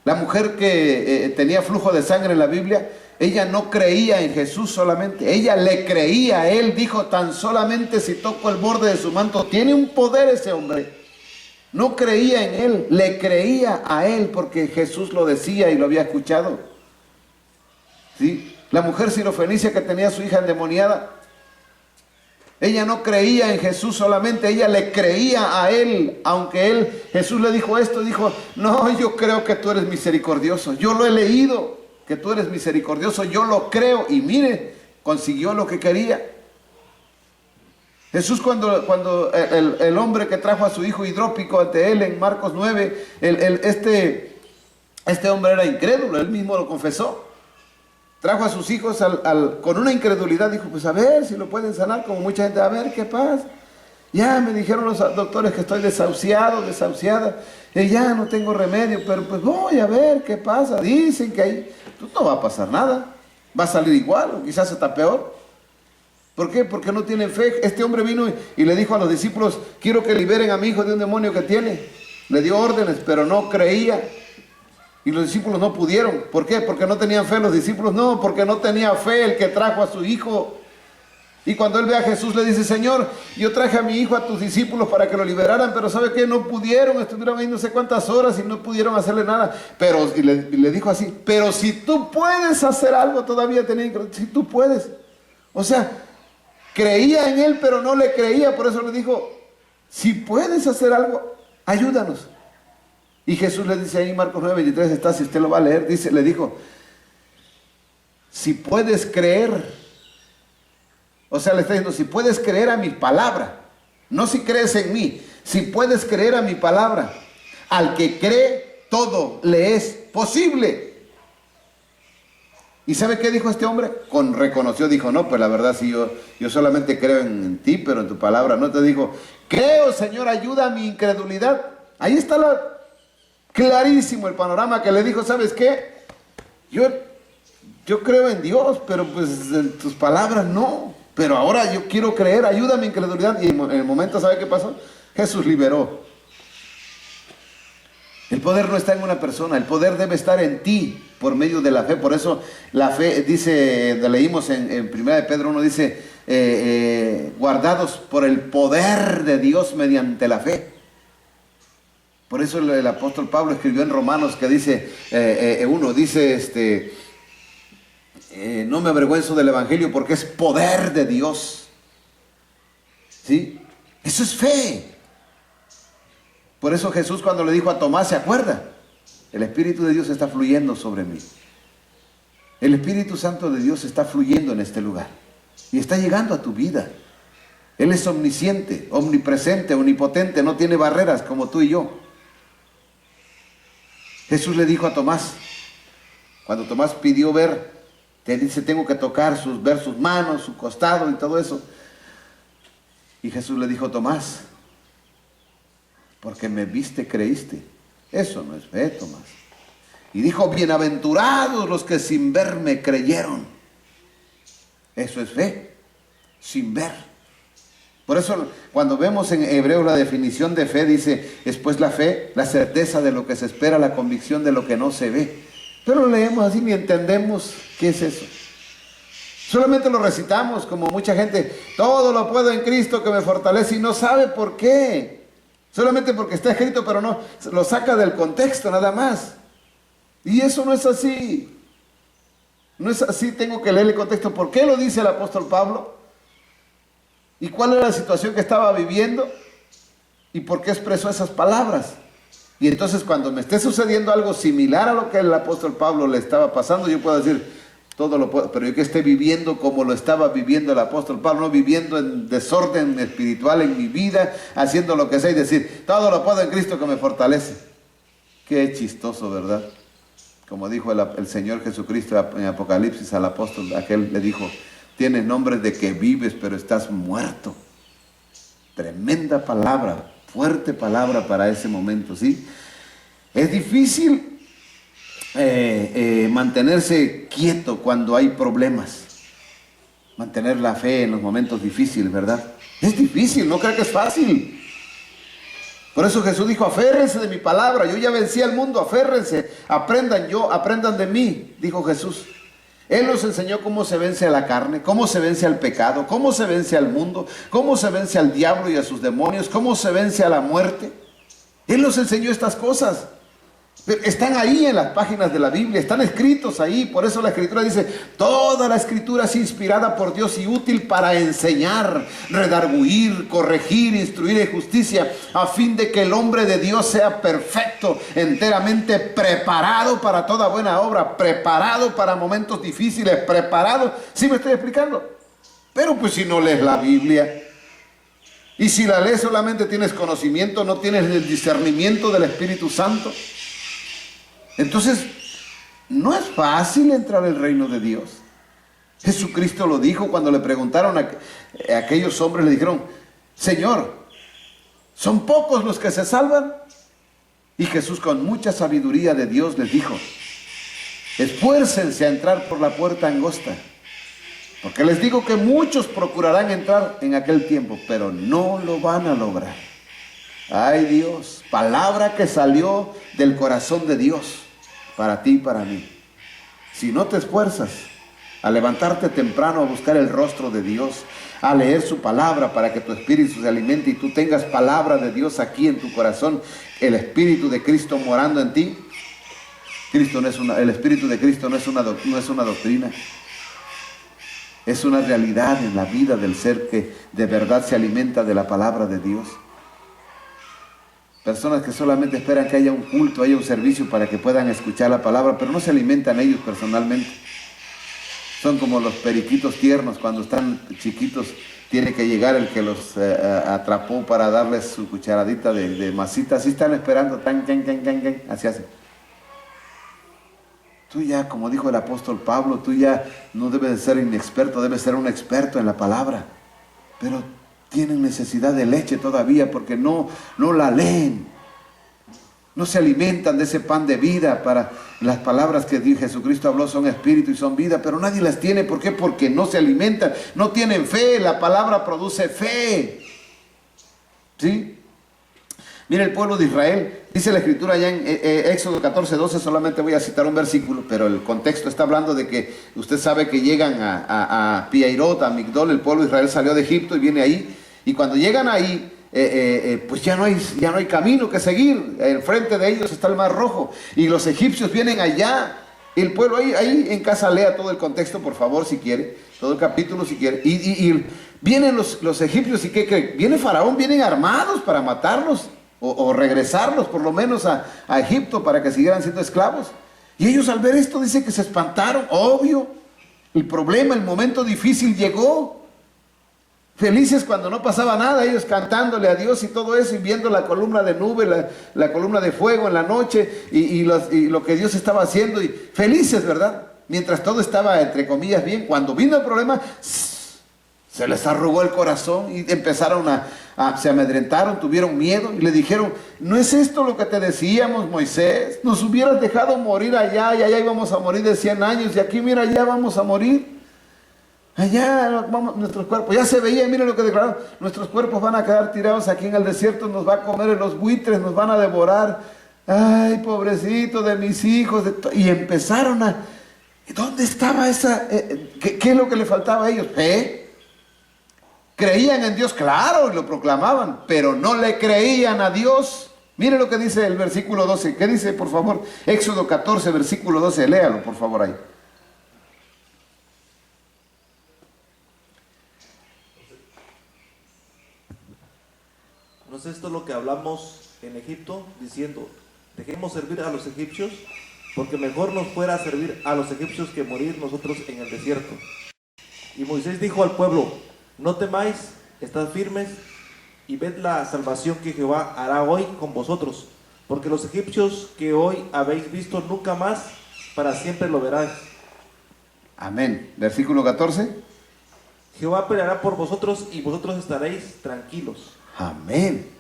La mujer que tenía flujo de sangre en la Biblia, ella no creía en Jesús solamente, ella le creía a Él. Dijo, tan solamente si toco el borde de su manto, tiene un poder ese hombre. No creía en Él, le creía a Él porque Jesús lo decía y lo había escuchado. ¿Sí? La mujer sirofenicia que tenía a su hija endemoniada, ella no creía en Jesús solamente, ella le creía a Él, aunque Jesús le dijo esto, dijo, no, yo creo que tú eres misericordioso, yo lo he leído, que tú eres misericordioso, yo lo creo, y mire, consiguió lo que quería. Jesús cuando el hombre que trajo a su hijo hidrópico ante Él en Marcos 9, este hombre era incrédulo, Él mismo lo confesó. Trajo a sus hijos con una incredulidad, dijo, pues a ver si lo pueden sanar, como mucha gente, a ver qué pasa. Ya me dijeron los doctores que estoy desahuciada, y ya no tengo remedio, pero pues voy a ver qué pasa. Dicen que ahí no va a pasar nada, va a salir igual, o quizás hasta peor. ¿Por qué? Porque no tienen fe. Este hombre vino y le dijo a los discípulos, quiero que liberen a mi hijo de un demonio que tiene. Le dio órdenes, pero no creía. Y los discípulos no pudieron. ¿Por qué? Porque no tenían fe los discípulos. No, porque no tenía fe el que trajo a su hijo. Y cuando él ve a Jesús le dice, Señor, yo traje a mi hijo a tus discípulos para que lo liberaran, pero ¿sabe qué? No pudieron, estuvieron ahí no sé cuántas horas y no pudieron hacerle nada. Y le dijo así, pero si tú puedes hacer algo, todavía tenía, si tú puedes. O sea, creía en él, pero no le creía, por eso le dijo, si puedes hacer algo, ayúdanos. Y Jesús le dice ahí en Marcos 9:23, está, si usted lo va a leer, le dijo, si puedes creer, o sea, le está diciendo, si puedes creer a mi palabra, no si crees en mí, si puedes creer a mi palabra, al que cree, todo le es posible. ¿Y sabe qué dijo este hombre? Reconoció, dijo, no, pues la verdad sí, yo solamente creo en ti, pero en tu palabra no. Te dijo, creo, Señor, ayuda a mi incredulidad. Ahí está clarísimo el panorama que le dijo, ¿sabes qué? Yo creo en Dios, pero pues en tus palabras no. Pero ahora yo quiero creer, ayuda a mi incredulidad. Y en el momento, ¿sabe qué pasó? Jesús liberó. El poder no está en una persona, el poder debe estar en ti por medio de la fe. Por eso la fe, dice, leímos en 1 de Pedro 1, dice, guardados por el poder de Dios mediante la fe. Por eso el apóstol Pablo escribió en Romanos que dice, no me avergüenzo del evangelio porque es poder de Dios. ¿Sí? Eso es fe. Por eso Jesús cuando le dijo a Tomás, ¿se acuerda? El Espíritu de Dios está fluyendo sobre mí. El Espíritu Santo de Dios está fluyendo en este lugar. Y está llegando a tu vida. Él es omnisciente, omnipresente, omnipotente, no tiene barreras como tú y yo. Jesús le dijo a Tomás, cuando Tomás pidió ver, te dice, tengo que tocar ver sus manos, su costado y todo eso. Y Jesús le dijo, Tomás, porque me viste, creíste. Eso no es fe, Tomás. Y dijo, bienaventurados los que sin ver me creyeron. Eso es fe, sin ver. Por eso cuando vemos en Hebreos la definición de fe, dice, es pues la fe, la certeza de lo que se espera, la convicción de lo que no se ve. Pero lo leemos así ni entendemos qué es eso. Solamente lo recitamos como mucha gente, todo lo puedo en Cristo que me fortalece, y no sabe por qué. Solamente porque está escrito, pero no, lo saca del contexto nada más. Y eso no es así. No es así, tengo que leer el contexto. ¿Por qué lo dice el apóstol Pablo? ¿Y cuál era la situación que estaba viviendo? ¿Y por qué expresó esas palabras? Y entonces cuando me esté sucediendo algo similar a lo que el apóstol Pablo le estaba pasando, yo puedo decir, todo lo puedo, pero yo que esté viviendo como lo estaba viviendo el apóstol Pablo, no viviendo en desorden espiritual en mi vida, haciendo lo que sea y decir, todo lo puedo en Cristo que me fortalece. Qué chistoso, ¿verdad? Como dijo el Señor Jesucristo en Apocalipsis al apóstol, aquel le dijo, tienes nombre de que vives, pero estás muerto. Tremenda palabra, fuerte palabra para ese momento, ¿sí? Es difícil mantenerse quieto cuando hay problemas, mantener la fe en los momentos difíciles, ¿verdad? Es difícil, no creo que es fácil. Por eso Jesús dijo, aférrense de mi palabra, yo ya vencí al mundo, aférrense, aprendan de mí, dijo Jesús. Él nos enseñó cómo se vence a la carne, cómo se vence al pecado, cómo se vence al mundo, cómo se vence al diablo y a sus demonios, cómo se vence a la muerte. Él nos enseñó estas cosas. Pero están ahí en las páginas de la Biblia, están escritos ahí. Por eso la Escritura dice, toda la Escritura es inspirada por Dios y útil para enseñar, redarguir, corregir, instruir en justicia, a fin de que el hombre de Dios sea perfecto, enteramente preparado para toda buena obra, preparado para momentos difíciles, preparado. ¿Sí me estoy explicando? Pero pues si no lees la Biblia, y si la lees solamente tienes conocimiento, no tienes el discernimiento del Espíritu Santo, entonces no es fácil entrar al reino de Dios. Jesucristo lo dijo cuando le preguntaron a aquellos hombres, le dijeron, Señor, ¿son pocos los que se salvan? Y Jesús, con mucha sabiduría de Dios, les dijo, esfuércense a entrar por la puerta angosta, porque les digo que muchos procurarán entrar en aquel tiempo, pero no lo van a lograr. Ay Dios, palabra que salió del corazón de Dios para ti y para mí. Si no te esfuerzas a levantarte temprano a buscar el rostro de Dios, a leer su palabra para que tu espíritu se alimente y tú tengas palabra de Dios aquí en tu corazón, el Espíritu de Cristo morando en ti. El Espíritu de Cristo no es una doctrina, es una realidad en la vida del ser que de verdad se alimenta de la palabra de Dios. Personas que solamente esperan que haya un culto, haya un servicio para que puedan escuchar la palabra, pero no se alimentan ellos personalmente. Son como los periquitos tiernos, cuando están chiquitos, tiene que llegar el que los atrapó para darles su cucharadita de masita. Así están esperando, así hacen. Tú ya, como dijo el apóstol Pablo, tú ya no debes de ser inexperto, debes ser un experto en la palabra. Pero tienen necesidad de leche todavía porque no la leen. No se alimentan de ese pan de vida. Para las palabras que Jesucristo habló son espíritu y son vida, pero nadie las tiene. ¿Por qué? Porque no se alimentan, no tienen fe. La palabra produce fe. ¿Sí? Mire el pueblo de Israel, dice la Escritura allá en Éxodo 14:12, solamente voy a citar un versículo, pero el contexto está hablando de que usted sabe que llegan a Piairot, a Migdol, el pueblo de Israel salió de Egipto y viene ahí, y cuando llegan ahí, pues ya no hay camino que seguir, enfrente de ellos está el Mar Rojo, y los egipcios vienen allá, el pueblo ahí en casa lea todo el contexto, por favor, si quiere, todo el capítulo si quiere, y vienen los egipcios, y ¿qué creen? Viene Faraón, vienen armados para matarlos, o regresarlos por lo menos a Egipto para que siguieran siendo esclavos. Y ellos al ver esto dice que se espantaron, obvio. El problema, el momento difícil llegó. Felices cuando no pasaba nada, ellos cantándole a Dios y todo eso, y viendo la columna de nube, la columna de fuego en la noche, y lo que Dios estaba haciendo, y felices, ¿verdad? Mientras todo estaba, entre comillas, bien. Cuando vino el problema, se les arrugó el corazón y empezaron se amedrentaron, tuvieron miedo y le dijeron, ¿no es esto lo que te decíamos, Moisés? Nos hubieras dejado morir allá y allá íbamos a morir de 100 años y aquí mira, allá vamos a morir. Allá vamos, nuestros cuerpos, ya se veía, miren lo que declararon, nuestros cuerpos van a quedar tirados aquí en el desierto, nos va a comer en los buitres, nos van a devorar. Ay, pobrecito de mis hijos. Y empezaron ¿dónde estaba esa? ¿Qué es lo que le faltaba a ellos? Fe. Creían en Dios, claro, y lo proclamaban, pero no le creían a Dios. Mire lo que dice el versículo 12. ¿Qué dice, por favor? Éxodo 14, versículo 12. Léalo, por favor, ahí. ¿No es esto lo que hablamos en Egipto, diciendo, dejemos servir a los egipcios, porque mejor nos fuera servir a los egipcios que morir nosotros en el desierto? Y Moisés dijo al pueblo, no temáis, estad firmes y ved la salvación que Jehová hará hoy con vosotros, porque los egipcios que hoy habéis visto nunca más, para siempre lo veráis. Amén. Versículo 14. Jehová peleará por vosotros y vosotros estaréis tranquilos. Amén.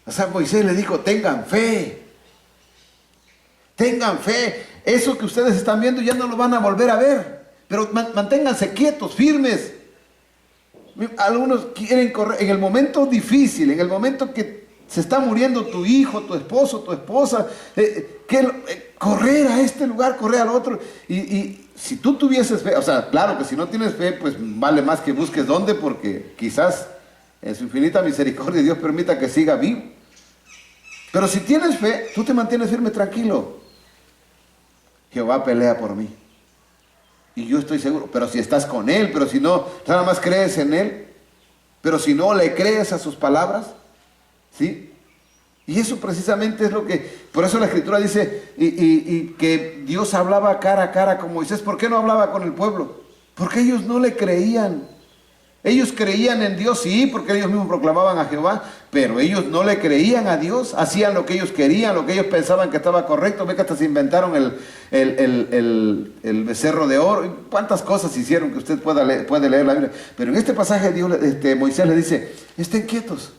O sea, Moisés le dijo, tengan fe. Tengan fe. Eso que ustedes están viendo ya no lo van a volver a ver. Pero manténganse quietos, firmes. Algunos quieren correr en el momento difícil, en el momento que se está muriendo tu hijo, tu esposo, tu esposa, correr a este lugar, correr al otro. Y si tú tuvieses fe, o sea, claro que si no tienes fe, pues vale más que busques dónde, porque quizás en su infinita misericordia Dios permita que siga vivo. Pero si tienes fe, tú te mantienes firme, tranquilo. Jehová pelea por mí. Y yo estoy seguro, pero si estás con Él, pero si no, nada más crees en Él, pero si no le crees a sus palabras, ¿sí? Y eso precisamente es lo que, por eso la Escritura dice, y que Dios hablaba cara a cara con Moisés. ¿Por qué no hablaba con el pueblo? Porque ellos no le creían. Ellos creían en Dios, sí, porque ellos mismos proclamaban a Jehová, pero ellos no le creían a Dios, hacían lo que ellos querían, lo que ellos pensaban que estaba correcto. Ve que hasta se inventaron el becerro de oro, y cuántas cosas hicieron que usted puede leer la Biblia. Pero en este pasaje Moisés le dice, estén quietos,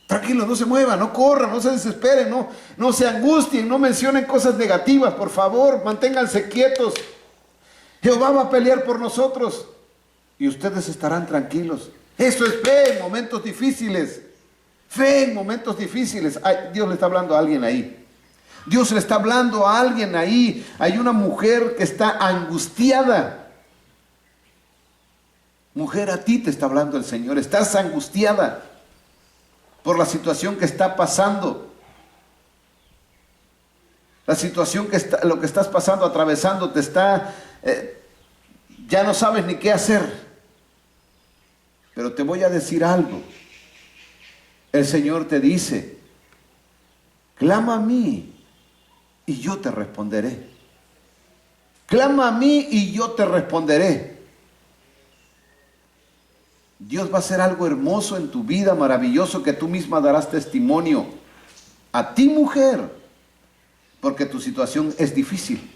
tranquilos, no se muevan, no corran, no se desesperen, no se angustien, no mencionen cosas negativas, por favor, manténganse quietos. Jehová va a pelear por nosotros y ustedes estarán tranquilos. Eso es fe en momentos difíciles. Fe en momentos difíciles. Ay, Dios le está hablando a alguien ahí. Dios le está hablando a alguien ahí. Hay una mujer que está angustiada. Mujer, a ti te está hablando el Señor. Estás angustiada por la situación que está pasando. La situación lo que estás pasando, atravesando, te está... ya no sabes ni qué hacer. Pero te voy a decir algo. El Señor te dice, clama a mí y yo te responderé. Clama a mí y yo te responderé. Dios va a hacer algo hermoso en tu vida, maravilloso, que tú misma darás testimonio. A ti, mujer, porque tu situación es difícil.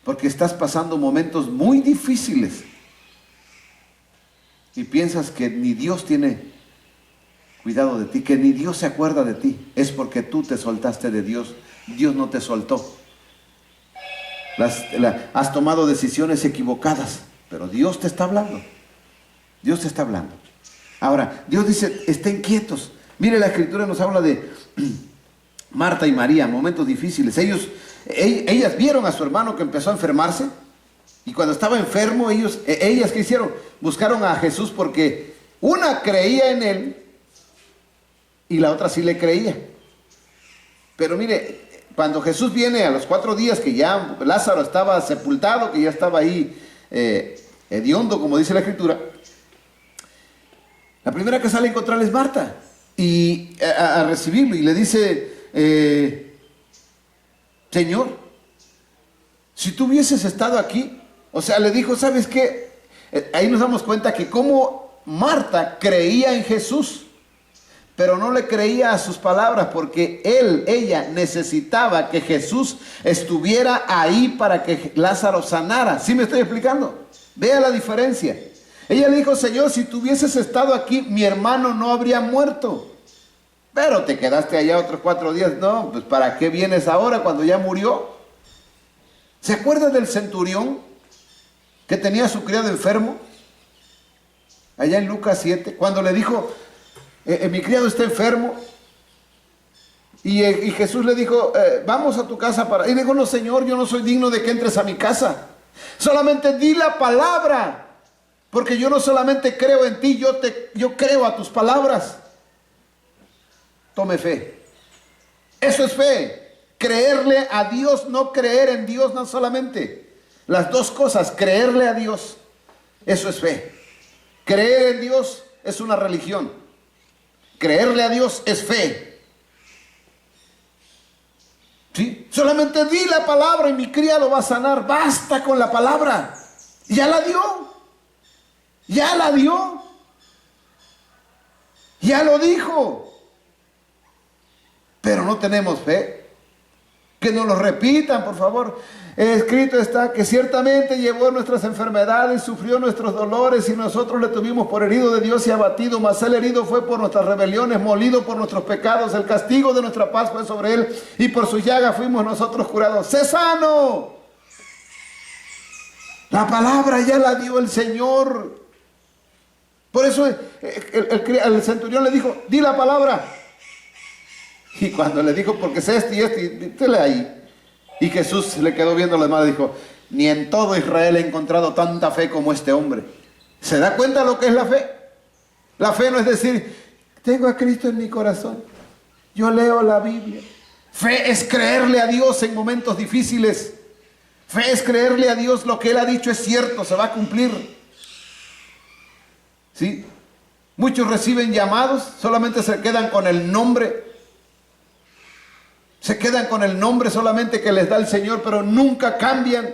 Porque estás pasando momentos muy difíciles. Y piensas que ni Dios tiene cuidado de ti, que ni Dios se acuerda de ti. Es porque tú te soltaste de Dios. Dios no te soltó. Has tomado decisiones equivocadas, pero Dios te está hablando. Dios te está hablando. Ahora, Dios dice, estén quietos. Mire, la Escritura nos habla de Marta y María, momentos difíciles. Ellas vieron a su hermano que empezó a enfermarse. Y cuando estaba enfermo, ellas, ¿qué hicieron? Buscaron a Jesús porque una creía en Él y la otra sí le creía. Pero mire, cuando Jesús viene a los 4 días que ya Lázaro estaba sepultado, que ya estaba ahí hediondo, como dice la Escritura, la primera que sale a encontrarle es Marta y a recibirlo, y le dice, Señor, si tú hubieses estado aquí, o sea, le dijo, ¿sabes qué? Ahí nos damos cuenta que como Marta creía en Jesús, pero no le creía a sus palabras, porque ella necesitaba que Jesús estuviera ahí para que Lázaro sanara. ¿Sí me estoy explicando? Vea la diferencia. Ella le dijo, Señor, si tú hubieses estado aquí, mi hermano no habría muerto. Pero te quedaste allá otros 4 días. No, pues ¿para qué vienes ahora cuando ya murió? ¿Se acuerda del centurión que tenía a su criado enfermo? Allá en Lucas 7, cuando le dijo, mi criado está enfermo. Y Jesús le dijo, vamos a tu casa para... Y le dijo, no, Señor, yo no soy digno de que entres a mi casa. Solamente di la palabra, porque yo no solamente creo en ti, yo creo a tus palabras. Tome fe. Eso es fe. Creerle a Dios, no creer en Dios, no solamente. Las dos cosas, creerle a Dios, eso es fe. Creer en Dios es una religión. Creerle a Dios es fe. ¿Sí? Solamente di la palabra y mi criado va a sanar. Basta con la palabra. Ya la dio. Ya la dio. Ya lo dijo. Pero no tenemos fe. Que nos lo repitan, por favor. Escrito está que ciertamente llevó nuestras enfermedades, sufrió nuestros dolores y nosotros le tuvimos por herido de Dios y abatido, mas él herido fue por nuestras rebeliones, molido por nuestros pecados, el castigo de nuestra paz fue sobre él y por su llaga fuimos nosotros curados. ¡Sé sano! La palabra ya la dio el Señor. Por eso el centurión le dijo, di la palabra. Y cuando le dijo, porque sé esto y esto, y dile ahí. Y Jesús le quedó viendo las manos y dijo, ni en todo Israel he encontrado tanta fe como este hombre. ¿Se da cuenta lo que es la fe? La fe no es decir, tengo a Cristo en mi corazón, yo leo la Biblia. Fe es creerle a Dios en momentos difíciles. Fe es creerle a Dios, lo que Él ha dicho es cierto, se va a cumplir. ¿Sí? Muchos reciben llamados, solamente se quedan con el nombre. Se quedan con el nombre solamente que les da el Señor, pero nunca cambian.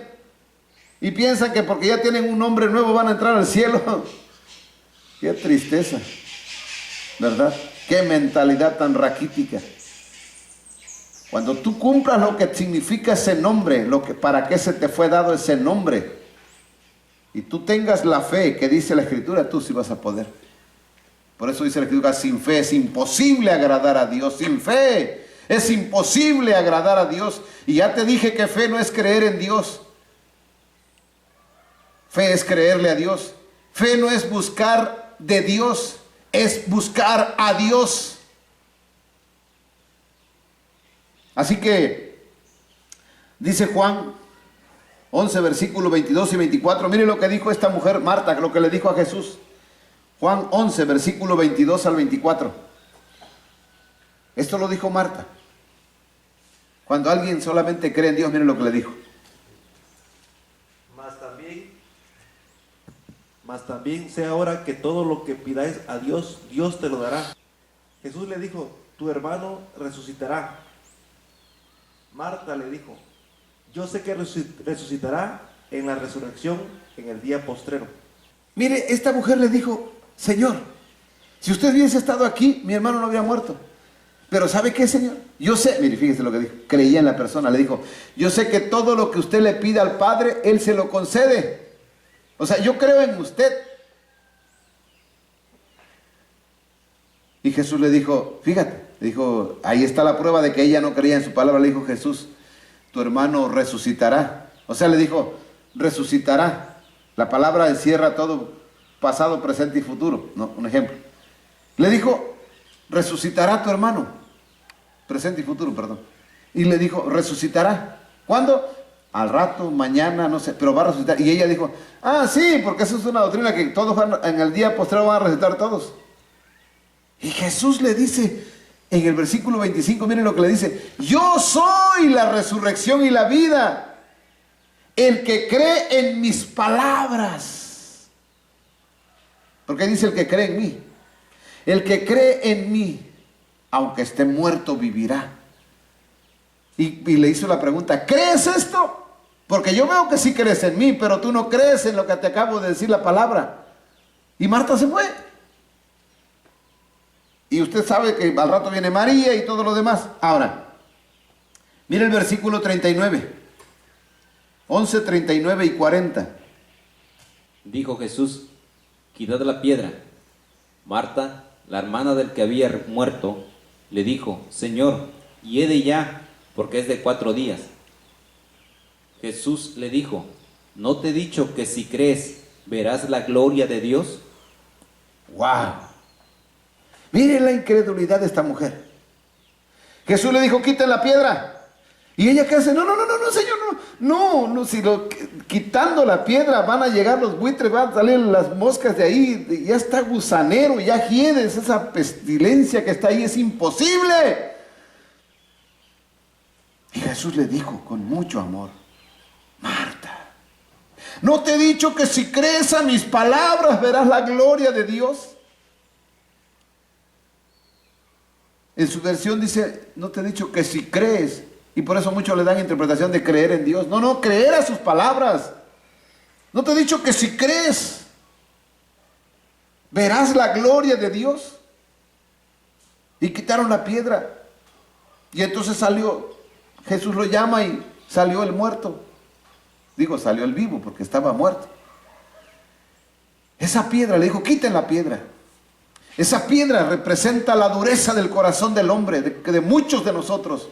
Y piensan que porque ya tienen un nombre nuevo van a entrar al cielo. Qué tristeza, ¿verdad? Qué mentalidad tan raquítica. Cuando tú cumplas lo que significa ese nombre, para qué se te fue dado ese nombre, y tú tengas la fe que dice la Escritura, tú sí vas a poder. Por eso dice la Escritura, sin fe es imposible agradar a Dios. Sin fe es imposible agradar a Dios. Y ya te dije que fe no es creer en Dios. Fe es creerle a Dios. Fe no es buscar de Dios, es buscar a Dios. Así que dice Juan 11, versículos 22 y 24. Mire lo que dijo esta mujer, Marta, lo que le dijo a Jesús. Juan 11, versículo 22 al 24. Esto lo dijo Marta. Cuando alguien solamente cree en Dios, mire lo que le dijo. Mas también sé ahora que todo lo que pidáis a Dios, Dios te lo dará. Jesús le dijo, tu hermano resucitará. Marta le dijo, yo sé que resucitará en la resurrección en el día postrero. Mire, esta mujer le dijo, Señor, si usted hubiese estado aquí, mi hermano no había muerto. Pero ¿sabe qué, Señor? Yo sé, mire, fíjese lo que dijo, creía en la persona, le dijo, yo sé que todo lo que usted le pida al Padre, Él se lo concede. O sea, yo creo en usted. Y Jesús le dijo, fíjate, le dijo, ahí está la prueba de que ella no creía en su palabra. Le dijo Jesús, tu hermano resucitará. O sea, le dijo, resucitará. La palabra encierra todo, pasado, presente y futuro. No, un ejemplo. Le dijo, resucitará tu hermano. Presente y futuro, perdón. Y le dijo, resucitará. ¿Cuándo? Al rato, mañana, no sé, pero va a resucitar. Y ella dijo, ah, sí, porque eso es una doctrina que todos en el día postrero van a resucitar todos. Y Jesús le dice, en el versículo 25, miren lo que le dice, yo soy la resurrección y la vida. El que cree en mis palabras. Porque dice el que cree en mí. El que cree en mí, aunque esté muerto, vivirá. Y le hizo la pregunta, ¿crees esto? Porque yo veo que sí crees en mí, pero tú no crees en lo que te acabo de decir la palabra. Y Marta se fue. Y usted sabe que al rato viene María y todo lo demás. Ahora, mire el versículo 39. 11, 39 y 40. Dijo Jesús, quitad la piedra. Marta, la hermana del que había muerto, le dijo, Señor, hiede ya, porque es de 4 días. Jesús le dijo, ¿no te he dicho que si crees verás la gloria de Dios? ¡Wow! Mire la incredulidad de esta mujer. Jesús le dijo, quiten la piedra. Y ella qué hace, no, Señor, no, si quitando la piedra van a llegar los buitres, van a salir las moscas de ahí, ya está gusanero, ya hiedes, esa pestilencia que está ahí es imposible. Y Jesús le dijo con mucho amor, Marta, ¿no te he dicho que si crees a mis palabras verás la gloria de Dios? En su versión dice, no te he dicho que si crees, y por eso muchos le dan interpretación de creer en Dios. No, creer a sus palabras. No te he dicho que si crees verás la gloria de Dios. Y quitaron la piedra. Y entonces salió Jesús lo llama y salió el muerto. Digo, salió el vivo porque estaba muerto. Esa piedra, le dijo, quiten la piedra. Esa piedra representa la dureza del corazón del hombre, de muchos de nosotros.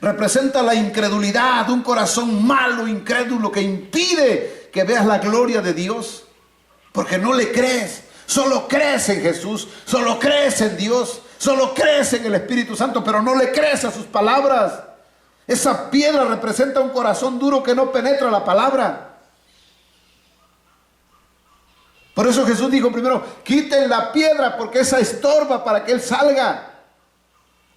Representa la incredulidad, un corazón malo, incrédulo, que impide que veas la gloria de Dios. Porque no le crees. Solo crees en Jesús, solo crees en Dios, solo crees en el Espíritu Santo, pero no le crees a sus palabras. Esa piedra representa un corazón duro que no penetra la palabra. Por eso Jesús dijo primero, quiten la piedra porque esa estorba para que Él salga.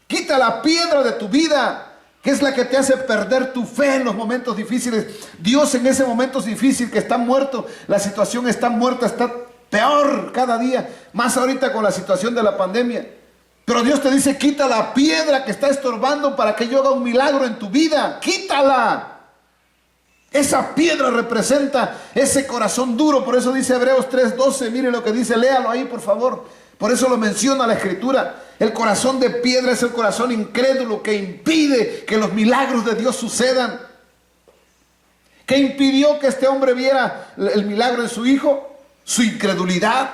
Quita la piedra de tu vida, que es la que te hace perder tu fe en los momentos difíciles. Dios en ese momento difícil que está muerto, la situación está muerta, está peor cada día, más ahorita con la situación de la pandemia. Pero Dios te dice, quita la piedra que está estorbando para que yo haga un milagro en tu vida. Quítala. Esa piedra representa ese corazón duro. Por eso dice Hebreos 3:12. Mire lo que dice, léalo ahí por favor. Por eso lo menciona la Escritura. El corazón de piedra es el corazón incrédulo que impide que los milagros de Dios sucedan. ¿Qué impidió que este hombre viera el milagro en su hijo? Su incredulidad.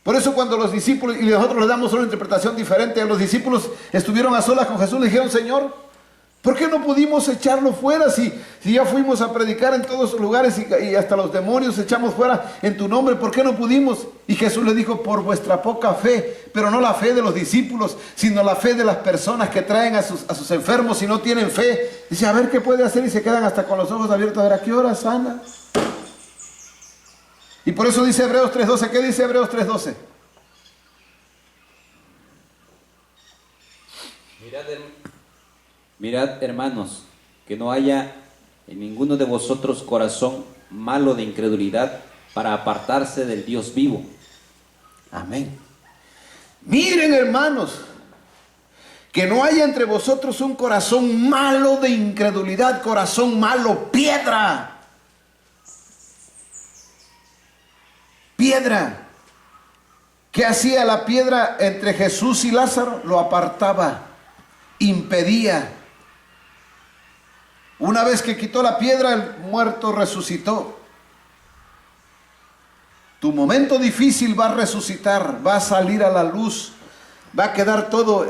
Por eso cuando los discípulos, y nosotros le damos una interpretación diferente, los discípulos estuvieron a solas con Jesús, le dijeron, Señor, ¿por qué no pudimos echarlo fuera si ya fuimos a predicar en todos los lugares y hasta los demonios echamos fuera en tu nombre? ¿Por qué no pudimos? Y Jesús le dijo, por vuestra poca fe, pero no la fe de los discípulos, sino la fe de las personas que traen a sus enfermos y no tienen fe. Dice, a ver qué puede hacer, y se quedan hasta con los ojos abiertos, a ver a qué hora sana. Y por eso dice Hebreos 3:12. ¿Qué dice Hebreos 3:12? Mirad, hermanos, que no haya en ninguno de vosotros corazón malo de incredulidad para apartarse del Dios vivo. Amén. Miren, hermanos, que no haya entre vosotros un corazón malo de incredulidad, corazón malo, piedra. Piedra. ¿Qué hacía la piedra entre Jesús y Lázaro? Lo apartaba, impedía. Una vez que quitó la piedra, el muerto resucitó. Tu momento difícil va a resucitar, va a salir a la luz, va a quedar todo,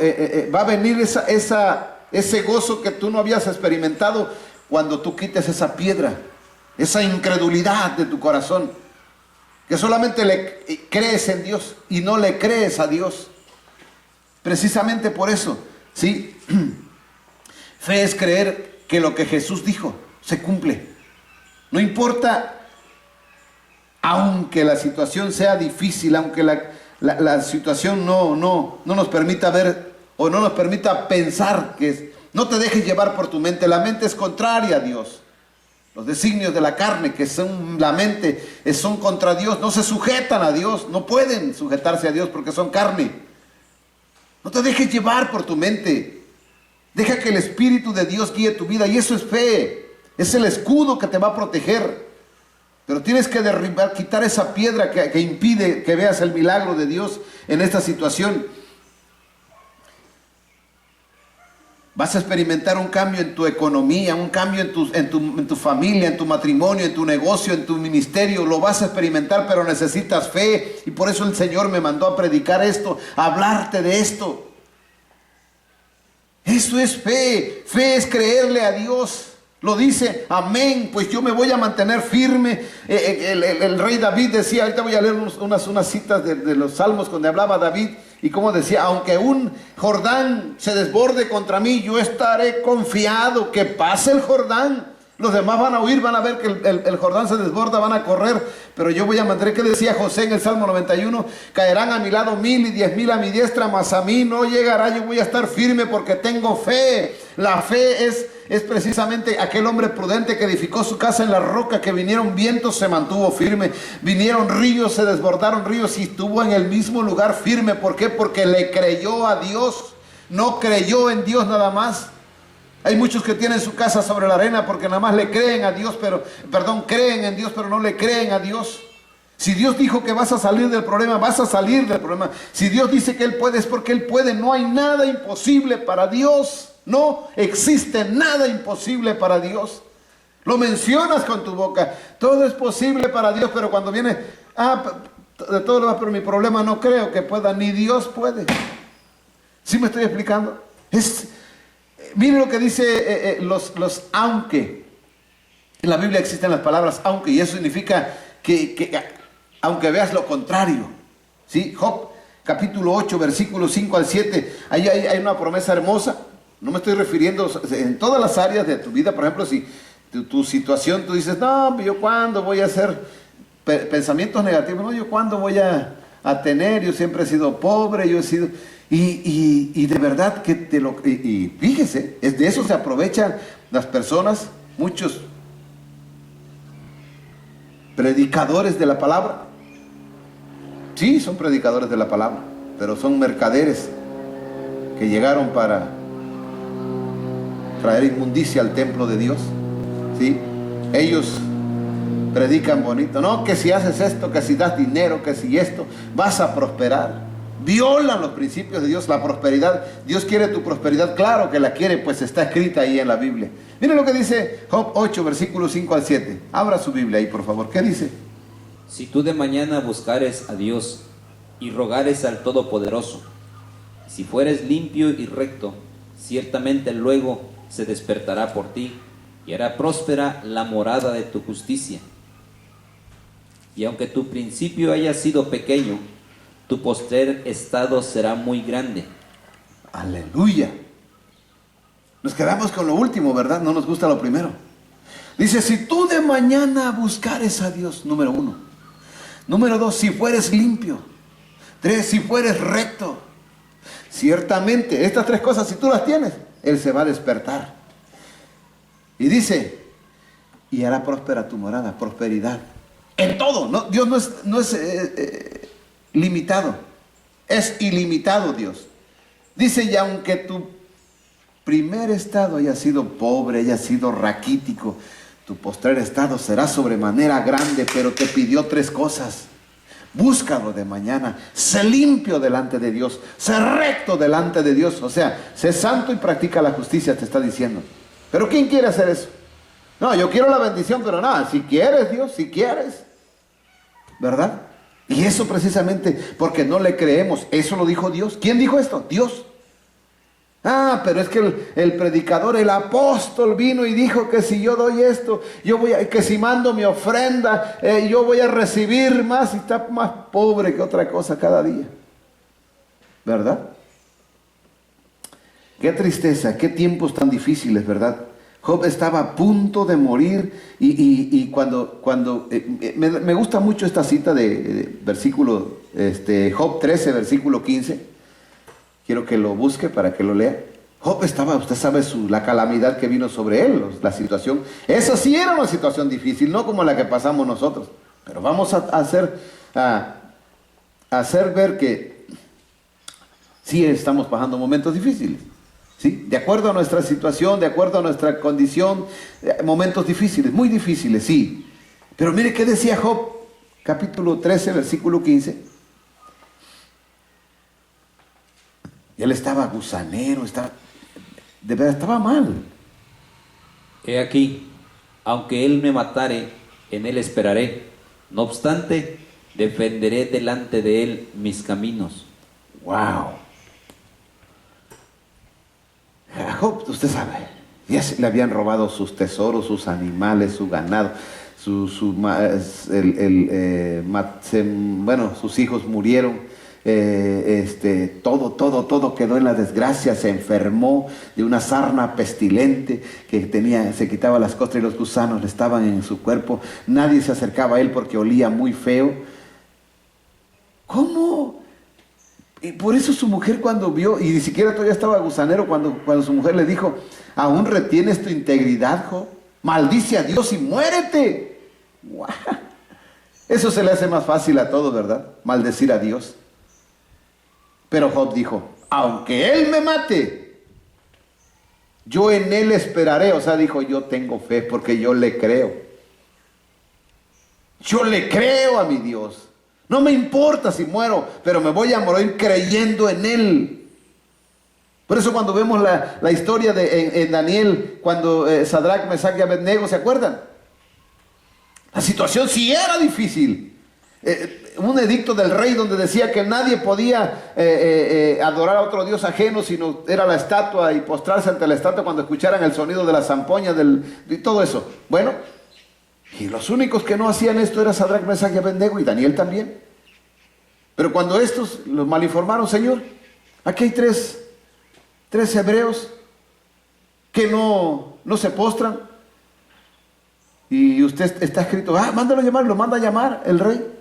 va a venir ese gozo que tú no habías experimentado cuando tú quites esa piedra, esa incredulidad de tu corazón, que solamente le crees en Dios y no le crees a Dios. Precisamente por eso, ¿sí? Fe es creer que lo que Jesús dijo se cumple. No importa, aunque la situación sea difícil, aunque la situación no nos permita ver o no nos permita pensar, no te dejes llevar por tu mente. La mente es contraria a Dios. Los designios de la carne, que son la mente, son contra Dios, no se sujetan a Dios, no pueden sujetarse a Dios porque son carne. No te dejes llevar por tu mente. Deja que el Espíritu de Dios guíe tu vida, y eso es fe. Es el escudo que te va a proteger. Pero tienes que derribar, quitar esa piedra que impide que veas el milagro de Dios en esta situación. Vas a experimentar un cambio en tu economía, un cambio en tu familia, en tu matrimonio, en tu negocio, en tu ministerio. Lo vas a experimentar, pero necesitas fe. Y por eso el Señor me mandó a predicar esto, a hablarte de esto. Eso es fe. Fe es creerle a Dios. Lo dice, amén, pues yo me voy a mantener firme. El rey David decía, ahorita voy a leer unas citas de los salmos donde hablaba David, y como decía, aunque un Jordán se desborde contra mí, yo estaré confiado que pase el Jordán. Los demás van a huir, van a ver que el Jordán se desborda, van a correr, pero yo voy a mantener. ¿Qué decía José en el Salmo 91? Caerán a mi lado 1000 y 10,000 a mi diestra, mas a mí no llegará. Yo voy a estar firme porque tengo fe. La fe es precisamente aquel hombre prudente que edificó su casa en la roca, que vinieron vientos, se mantuvo firme, vinieron ríos, se desbordaron ríos y estuvo en el mismo lugar firme. ¿Por qué? Porque le creyó a Dios, no creyó en Dios nada más. Hay muchos que tienen su casa sobre la arena porque nada más le creen a Dios, creen en Dios, pero no le creen a Dios. Si Dios dijo que vas a salir del problema, vas a salir del problema. Si Dios dice que Él puede, es porque Él puede. No hay nada imposible para Dios. No existe nada imposible para Dios. Lo mencionas con tu boca. Todo es posible para Dios, pero cuando viene, de todo lo demás, pero mi problema no creo que pueda, ni Dios puede. ¿Sí me estoy explicando? Miren lo que dice los aunque. En la Biblia existen las palabras aunque, y eso significa que aunque veas lo contrario. ¿Sí? Job, capítulo 8, versículos 5 al 7. Ahí hay una promesa hermosa. No me estoy refiriendo en todas las áreas de tu vida. Por ejemplo, si tu situación, tú dices, no, yo cuándo voy a hacer pensamientos negativos, no, yo cuándo voy a tener, yo siempre he sido pobre, yo he sido... Y de verdad que fíjese, de eso se aprovechan las personas, muchos predicadores de la palabra. Sí, son predicadores de la palabra, pero son mercaderes que llegaron para traer inmundicia al templo de Dios. ¿Sí? Ellos predican bonito, no, que si haces esto, que si das dinero, que si esto, vas a prosperar. Violan los principios de Dios, la prosperidad. Dios quiere tu prosperidad, claro que la quiere, pues está escrita ahí en la Biblia. Miren lo que dice Job 8, versículos 5 al 7. Abra su Biblia ahí, por favor. ¿Qué dice? Si tú de mañana buscares a Dios y rogares al Todopoderoso, si fueres limpio y recto, ciertamente luego se despertará por ti y hará próspera la morada de tu justicia. Y aunque tu principio haya sido pequeño, tu postrer estado será muy grande. Aleluya. Nos quedamos con lo último, ¿verdad? No nos gusta lo primero. Dice, si tú de mañana buscares a Dios, número 1. Número 2, si fueres limpio. 3, si fueres recto. Ciertamente, estas 3 cosas, si tú las tienes, Él se va a despertar. Y dice, y hará próspera tu morada, prosperidad. En todo, ¿no? Dios no es limitado, es ilimitado Dios. Dice, y aunque tu primer estado haya sido pobre, haya sido raquítico, tu postrer estado será sobremanera grande, pero te pidió 3 cosas. Búscalo de mañana, sé limpio delante de Dios, sé recto delante de Dios, o sea, sé santo y practica la justicia, te está diciendo. Pero ¿quién quiere hacer eso? No, yo quiero la bendición, pero nada, si quieres Dios, si quieres, ¿verdad? Y eso precisamente porque no le creemos, eso lo dijo Dios. ¿Quién dijo esto? Dios. Pero es que el predicador, el apóstol vino y dijo que si yo doy esto, que si mando mi ofrenda, yo voy a recibir más, y está más pobre que otra cosa cada día. ¿Verdad? Qué tristeza, qué tiempos tan difíciles, ¿verdad? Job estaba a punto de morir y cuando me gusta mucho esta cita de versículo, Job 13, versículo 15. Quiero que lo busque para que lo lea. Job estaba, usted sabe, la calamidad que vino sobre él, la situación. Esa sí era una situación difícil, no como la que pasamos nosotros. Pero vamos a hacer ver que sí estamos pasando momentos difíciles. ¿Sí? De acuerdo a nuestra situación, de acuerdo a nuestra condición, momentos difíciles, muy difíciles, sí. Pero mire qué decía Job, capítulo 13, versículo 15. Él estaba gusanero, de verdad estaba mal. He aquí, aunque él me matare, en él esperaré. No obstante, defenderé delante de él mis caminos. Wow. A Job, usted sabe, ya le habían robado sus tesoros, sus animales, su ganado, sus hijos murieron. Todo quedó en la desgracia. Se enfermó de una sarna pestilente que se quitaba las costras y los gusanos estaban en su cuerpo. Nadie se acercaba a él porque olía muy feo. ¿Cómo? Y por eso su mujer, cuando vio, y ni siquiera todavía estaba gusanero, cuando su mujer le dijo, ¿aún retienes tu integridad, Job? Maldice a Dios y muérete. ¡Wow! Eso se le hace más fácil a todos, ¿verdad? Maldecir a Dios. Pero Job dijo, aunque él me mate, yo en él esperaré. O sea, dijo, yo tengo fe porque yo le creo. Yo le creo a mi Dios. No me importa si muero, pero me voy a morir creyendo en él. Por eso cuando vemos la historia en Daniel, cuando Sadrach, Mesach y Abednego, ¿se acuerdan? La situación sí era difícil. Un edicto del rey donde decía que nadie podía adorar a otro dios ajeno, sino era la estatua y postrarse ante la estatua cuando escucharan el sonido de la zampoña y todo eso. Bueno, y los únicos que no hacían esto eran Sadrach, Mesach y Abednego, y Daniel también. Pero cuando estos los malinformaron, Señor, aquí hay tres hebreos que no se postran, y usted está escrito, mándalo a llamar, lo manda a llamar el rey.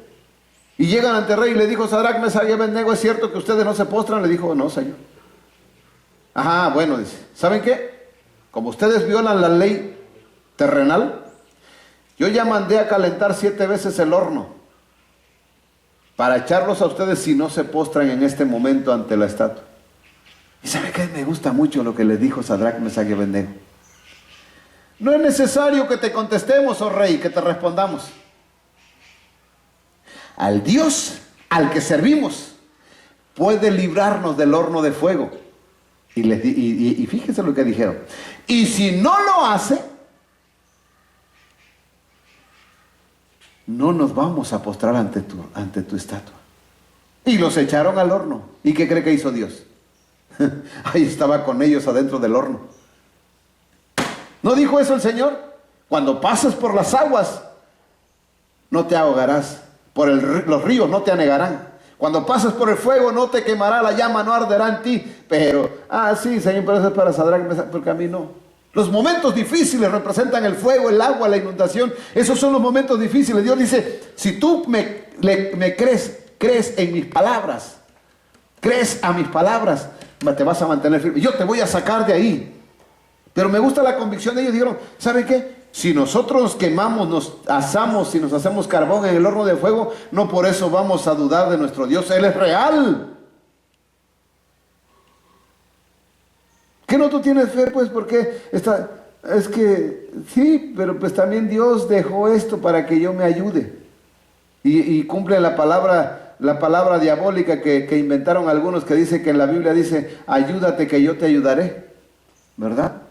Y llegan ante el rey y le dijo Sadrach, Mesach y Abednego, ¿es cierto que ustedes no se postran? Le dijo, no, Señor. Ajá, bueno, dice, ¿saben qué? Como ustedes violan la ley terrenal, yo ya mandé a calentar 7 veces el horno para echarlos a ustedes si no se postran en este momento ante la estatua. ¿Y sabe qué? Me gusta mucho lo que les dijo Sadrach, Mesach y Abednego. No es necesario que te contestemos, oh rey, que te respondamos. Al Dios al que servimos puede librarnos del horno de fuego. Y fíjense lo que dijeron. Y si no lo hace, no nos vamos a postrar ante tu estatua. Y los echaron al horno. ¿Y qué cree que hizo Dios? Ahí estaba con ellos adentro del horno. ¿No dijo eso el Señor? Cuando pases por las aguas, no te ahogarás. Los ríos no te anegarán. Cuando pases por el fuego, no te quemará, la llama no arderá en ti. Pero, sí, Señor, pero eso es para Sadrach, porque a mí no. Los momentos difíciles representan el fuego, el agua, la inundación. Esos son los momentos difíciles. Dios dice, si tú me crees en mis palabras, crees a mis palabras, te vas a mantener firme. Yo te voy a sacar de ahí. Pero me gusta la convicción de ellos. Dijeron, ¿saben qué? Si nosotros nos quemamos, nos asamos y nos hacemos carbón en el horno de fuego, no por eso vamos a dudar de nuestro Dios. Él es real. ¿Qué no tú tienes fe? Pues porque es que sí, pero pues también Dios dejó esto para que yo me ayude. Y cumple la palabra diabólica que inventaron algunos, que dice que en la Biblia dice, ayúdate que yo te ayudaré. ¿Verdad?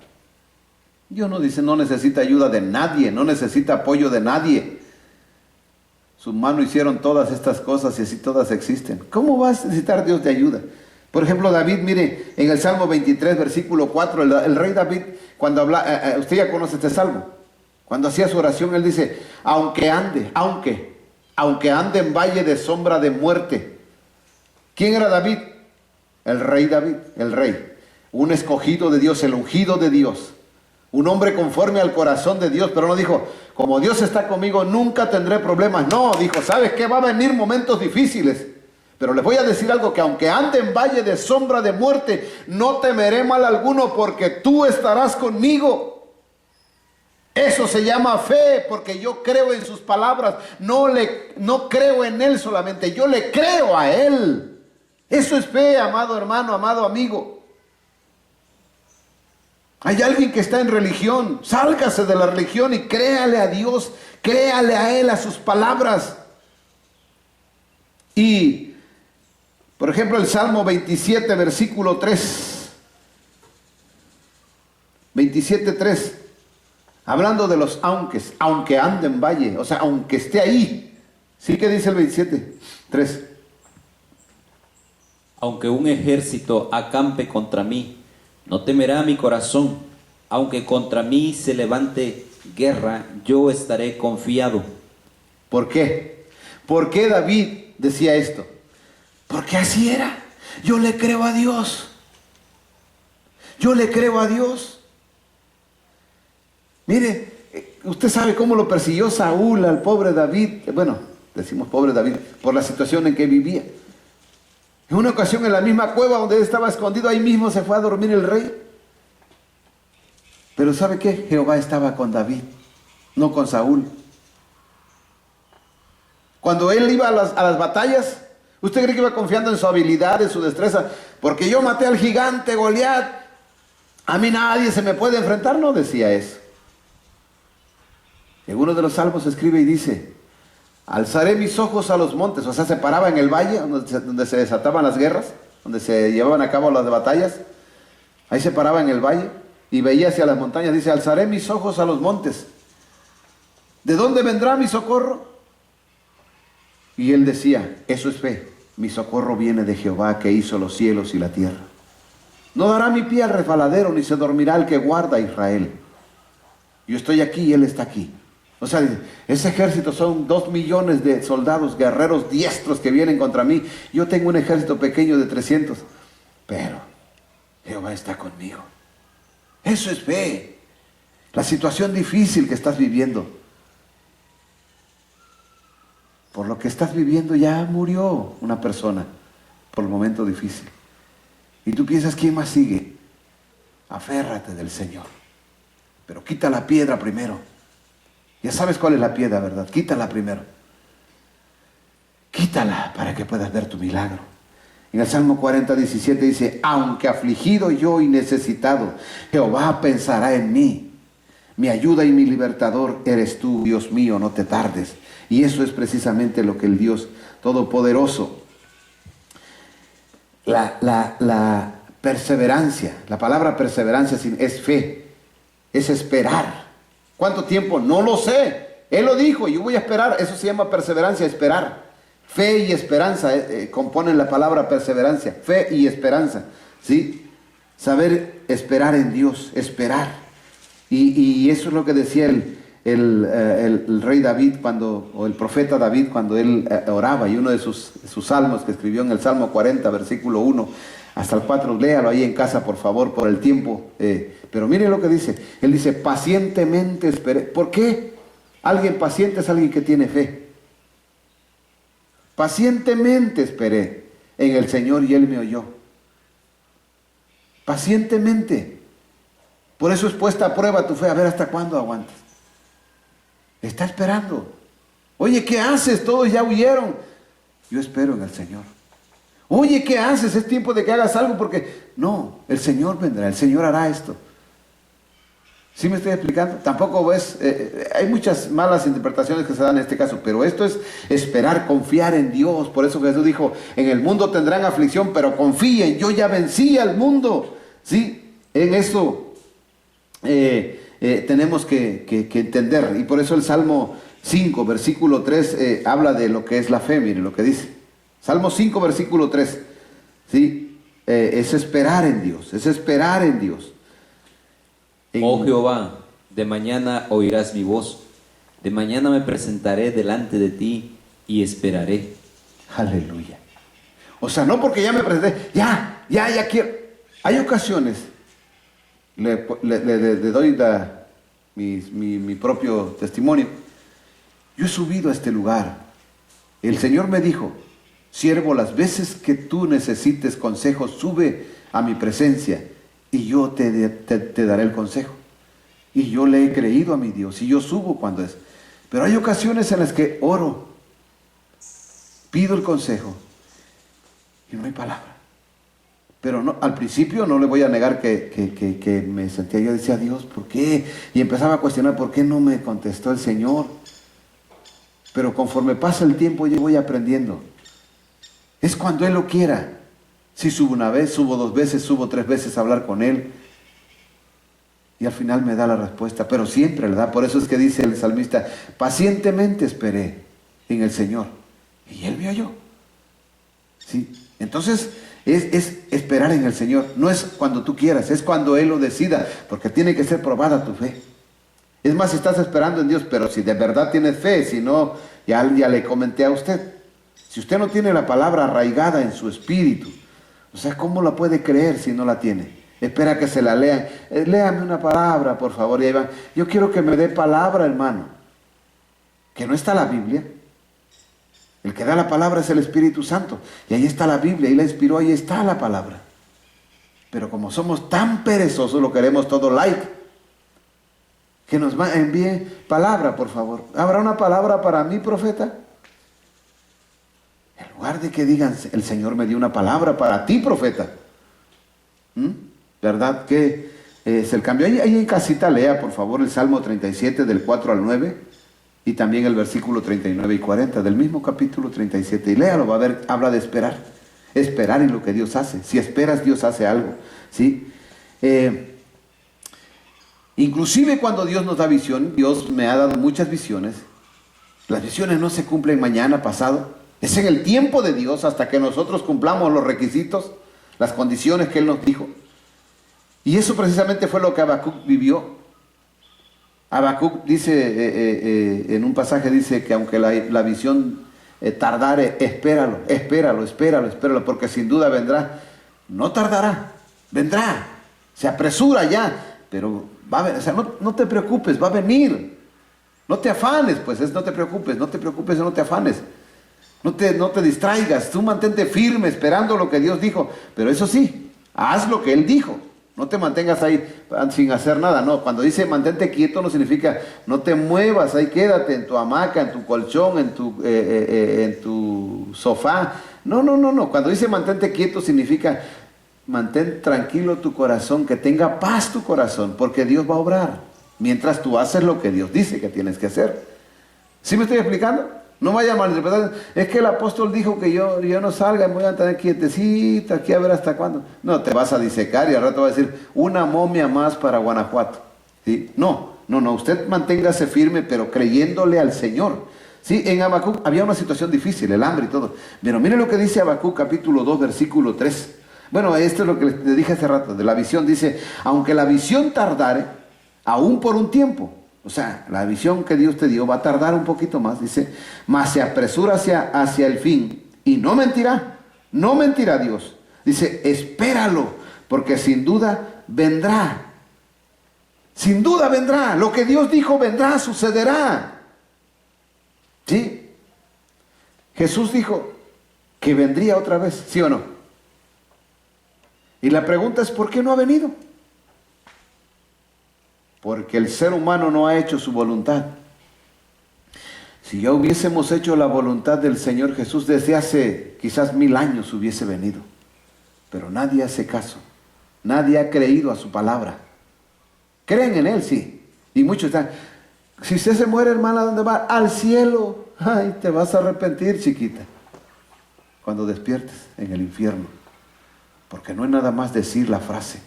Dios no dice, no necesita ayuda de nadie, no necesita apoyo de nadie. Sus manos hicieron todas estas cosas y así todas existen. ¿Cómo va a necesitar Dios de ayuda? Por ejemplo, David, mire, en el Salmo 23, versículo 4, el rey David, cuando habla, usted ya conoce este salmo, cuando hacía su oración, él dice, aunque ande en valle de sombra de muerte. ¿Quién era David? El rey David, el rey. Un escogido de Dios, el ungido de Dios. Un hombre conforme al corazón de Dios, pero no dijo, como Dios está conmigo, nunca tendré problemas. No, dijo, ¿sabes qué? Va a venir momentos difíciles, pero les voy a decir algo, que aunque ande en valle de sombra de muerte, no temeré mal alguno, porque tú estarás conmigo. Eso se llama fe, porque yo creo en sus palabras. No creo en Él solamente, yo le creo a Él. Eso es fe, amado hermano, amado amigo. Hay alguien que está en religión, sálgase de la religión y créale a Dios, créale a Él, a sus palabras. Y, por ejemplo, el Salmo 27, versículo 3. 27:3. Hablando de los aunque ande en valle, o sea, aunque esté ahí. ¿Sí que dice el 27:3? Aunque un ejército acampe contra mí, no temerá mi corazón. Aunque contra mí se levante guerra, yo estaré confiado. ¿Por qué? ¿Por qué David decía esto? Porque así era. Yo le creo a Dios. Yo le creo a Dios. Mire, usted sabe cómo lo persiguió Saúl al pobre David. Bueno, decimos pobre David, por la situación en que vivía. En una ocasión, en la misma cueva donde él estaba escondido, ahí mismo se fue a dormir el rey. Pero ¿sabe qué? Jehová estaba con David, no con Saúl. Cuando él iba a las batallas, ¿usted cree que iba confiando en su habilidad, en su destreza? Porque yo maté al gigante Goliat, a mí nadie se me puede enfrentar. No decía eso. En uno de los salmos escribe y dice, alzaré mis ojos a los montes. O sea, se paraba en el valle donde se desataban las guerras, donde se llevaban a cabo las batallas. Ahí se paraba en el valle y veía hacia las montañas. Dice, alzaré mis ojos a los montes. ¿De dónde vendrá mi socorro? Y él decía, eso es fe. Mi socorro viene de Jehová, que hizo los cielos y la tierra. No dará mi pie al resbaladero, ni se dormirá el que guarda a Israel. Yo estoy aquí y él está aquí. O sea, ese ejército son 2 millones de soldados, guerreros diestros que vienen contra mí. Yo tengo un ejército pequeño de 300. Pero Jehová está conmigo. Eso es fe. La situación difícil que estás viviendo. Por lo que estás viviendo ya murió una persona por el momento difícil. Y tú piensas, ¿quién más sigue? Aférrate del Señor. Pero quita la piedra primero. Ya sabes cuál es la piedra, ¿verdad? Quítala primero. Quítala para que puedas ver tu milagro. En el Salmo 40, 17 dice, aunque afligido yo y necesitado, Jehová pensará en mí. Mi ayuda y mi libertador eres tú, Dios mío, no te tardes. Y eso es precisamente lo que el Dios Todopoderoso. La perseverancia, la palabra perseverancia es fe, es esperar. ¿Cuánto tiempo? No lo sé. Él lo dijo, yo voy a esperar. Eso se llama perseverancia, esperar. Fe y esperanza componen la palabra perseverancia. Fe y esperanza, ¿sí? Saber esperar en Dios, esperar. Y eso es lo que decía el rey David o el profeta David cuando él oraba. Y uno de sus salmos que escribió en el Salmo 40, versículo 1 hasta el 4, léalo ahí en casa por favor, por el tiempo. Pero miren lo que dice. Él dice, pacientemente esperé. ¿Por qué? Alguien paciente es alguien que tiene fe. Pacientemente esperé en el Señor y Él me oyó. Pacientemente. Por eso es puesta a prueba tu fe. A ver hasta cuándo aguantas. Está esperando. Oye, ¿qué haces? Todos ya huyeron. Yo espero en el Señor. Oye, ¿qué haces? Es tiempo de que hagas algo porque... No, el Señor vendrá, el Señor hará esto. ¿Sí me estoy explicando? Tampoco ves... hay muchas malas interpretaciones que se dan en este caso, pero esto es esperar, confiar en Dios. Por eso Jesús dijo, en el mundo tendrán aflicción, pero confíen, yo ya vencí al mundo. ¿Sí? En eso tenemos que entender. Y por eso el Salmo 5, versículo 3, habla de lo que es la fe. Miren lo que dice. Salmo 5, versículo 3, ¿sí? Es esperar en Dios, es esperar en Dios. Oh Jehová, de mañana oirás mi voz, de mañana me presentaré delante de ti y esperaré. Aleluya. O sea, no porque ya me presenté, ya quiero. Hay ocasiones, le doy mi propio testimonio. Yo he subido a este lugar. El Señor me dijo, siervo, las veces que tú necesites consejo, sube a mi presencia y yo te daré el consejo. Y yo le he creído a mi Dios y yo subo cuando es. Pero hay ocasiones en las que oro, pido el consejo y no hay palabra. Pero no, al principio no le voy a negar que me sentía, yo decía, Dios, ¿por qué? Y empezaba a cuestionar, ¿por qué no me contestó el Señor? Pero conforme pasa el tiempo yo voy aprendiendo. Es cuando Él lo quiera. Si subo una vez, subo 2 veces, subo 3 veces a hablar con Él. Y al final me da la respuesta. Pero siempre le da. Por eso es que dice el salmista, pacientemente esperé en el Señor. Y Él me oyó. ¿Sí? Entonces es esperar en el Señor. No es cuando tú quieras, es cuando Él lo decida. Porque tiene que ser probada tu fe. Es más, si estás esperando en Dios, pero si de verdad tienes fe, si no, ya le comenté a usted. Si usted no tiene la palabra arraigada en su espíritu, o sea, ¿cómo la puede creer si no la tiene? Espera que se la lean. Léame una palabra, por favor. Y ahí van. Yo quiero que me dé palabra, hermano. Que no está la Biblia. El que da la palabra es el Espíritu Santo. Y ahí está la Biblia. Ahí la inspiró, ahí está la palabra. Pero como somos tan perezosos, lo queremos todo like. Que nos envíe palabra, por favor. ¿Habrá una palabra para mí, profeta? En lugar de que digan, el Señor me dio una palabra para ti, profeta. ¿Verdad que es el cambio? Ahí en casita lea, por favor, el Salmo 37 del 4 al 9 y también el versículo 39 y 40 del mismo capítulo 37. Y léalo, va a ver, habla de esperar. Esperar en lo que Dios hace. Si esperas, Dios hace algo. ¿Sí? Inclusive cuando Dios nos da visión, Dios me ha dado muchas visiones. Las visiones no se cumplen mañana, pasado. Es en el tiempo de Dios hasta que nosotros cumplamos los requisitos, las condiciones que Él nos dijo. Y eso precisamente fue lo que Habacuc vivió. Habacuc dice, en un pasaje dice que aunque la visión tardare, espéralo, porque sin duda vendrá. No tardará, vendrá, se apresura ya, pero va a venir. O sea, no te preocupes, va a venir. No te afanes, pues, no te preocupes, no te afanes. No te distraigas, tú mantente firme esperando lo que Dios dijo. Pero eso sí, haz lo que Él dijo. No te mantengas ahí sin hacer nada. No, cuando dice mantente quieto no significa no te muevas, ahí quédate en tu hamaca, en tu colchón, en tu sofá. No. Cuando dice mantente quieto significa mantén tranquilo tu corazón, que tenga paz tu corazón, porque Dios va a obrar mientras tú haces lo que Dios dice que tienes que hacer. ¿Sí me estoy explicando? No vaya a malinterpretar. Es que el apóstol dijo que yo no salga, me voy a tener quietecito aquí a ver hasta cuándo. No, te vas a disecar y al rato va a decir una momia más para Guanajuato. ¿Sí? No, usted manténgase firme, pero creyéndole al Señor. Sí, en Habacuc había una situación difícil, el hambre y todo. Pero mire lo que dice Habacuc capítulo 2, versículo 3. Bueno, esto es lo que le dije hace rato, de la visión. Dice, aunque la visión tardare, aún por un tiempo. O sea, la visión que Dios te dio va a tardar un poquito más, dice, mas se apresura hacia el fin y no mentirá Dios. Dice, espéralo, porque sin duda vendrá. Sin duda vendrá, lo que Dios dijo vendrá, sucederá. ¿Sí? Jesús dijo que vendría otra vez, ¿sí o no? Y la pregunta es, ¿por qué no ha venido? Porque el ser humano no ha hecho su voluntad. Si ya hubiésemos hecho la voluntad del Señor Jesús, desde hace quizás 1000 años hubiese venido. Pero nadie hace caso. Nadie ha creído a su palabra. Creen en Él, sí. Y muchos están, si usted se muere, hermana, ¿a dónde va? Al cielo. Ay, te vas a arrepentir, chiquita, cuando despiertes en el infierno. Porque no es nada más decir la frase.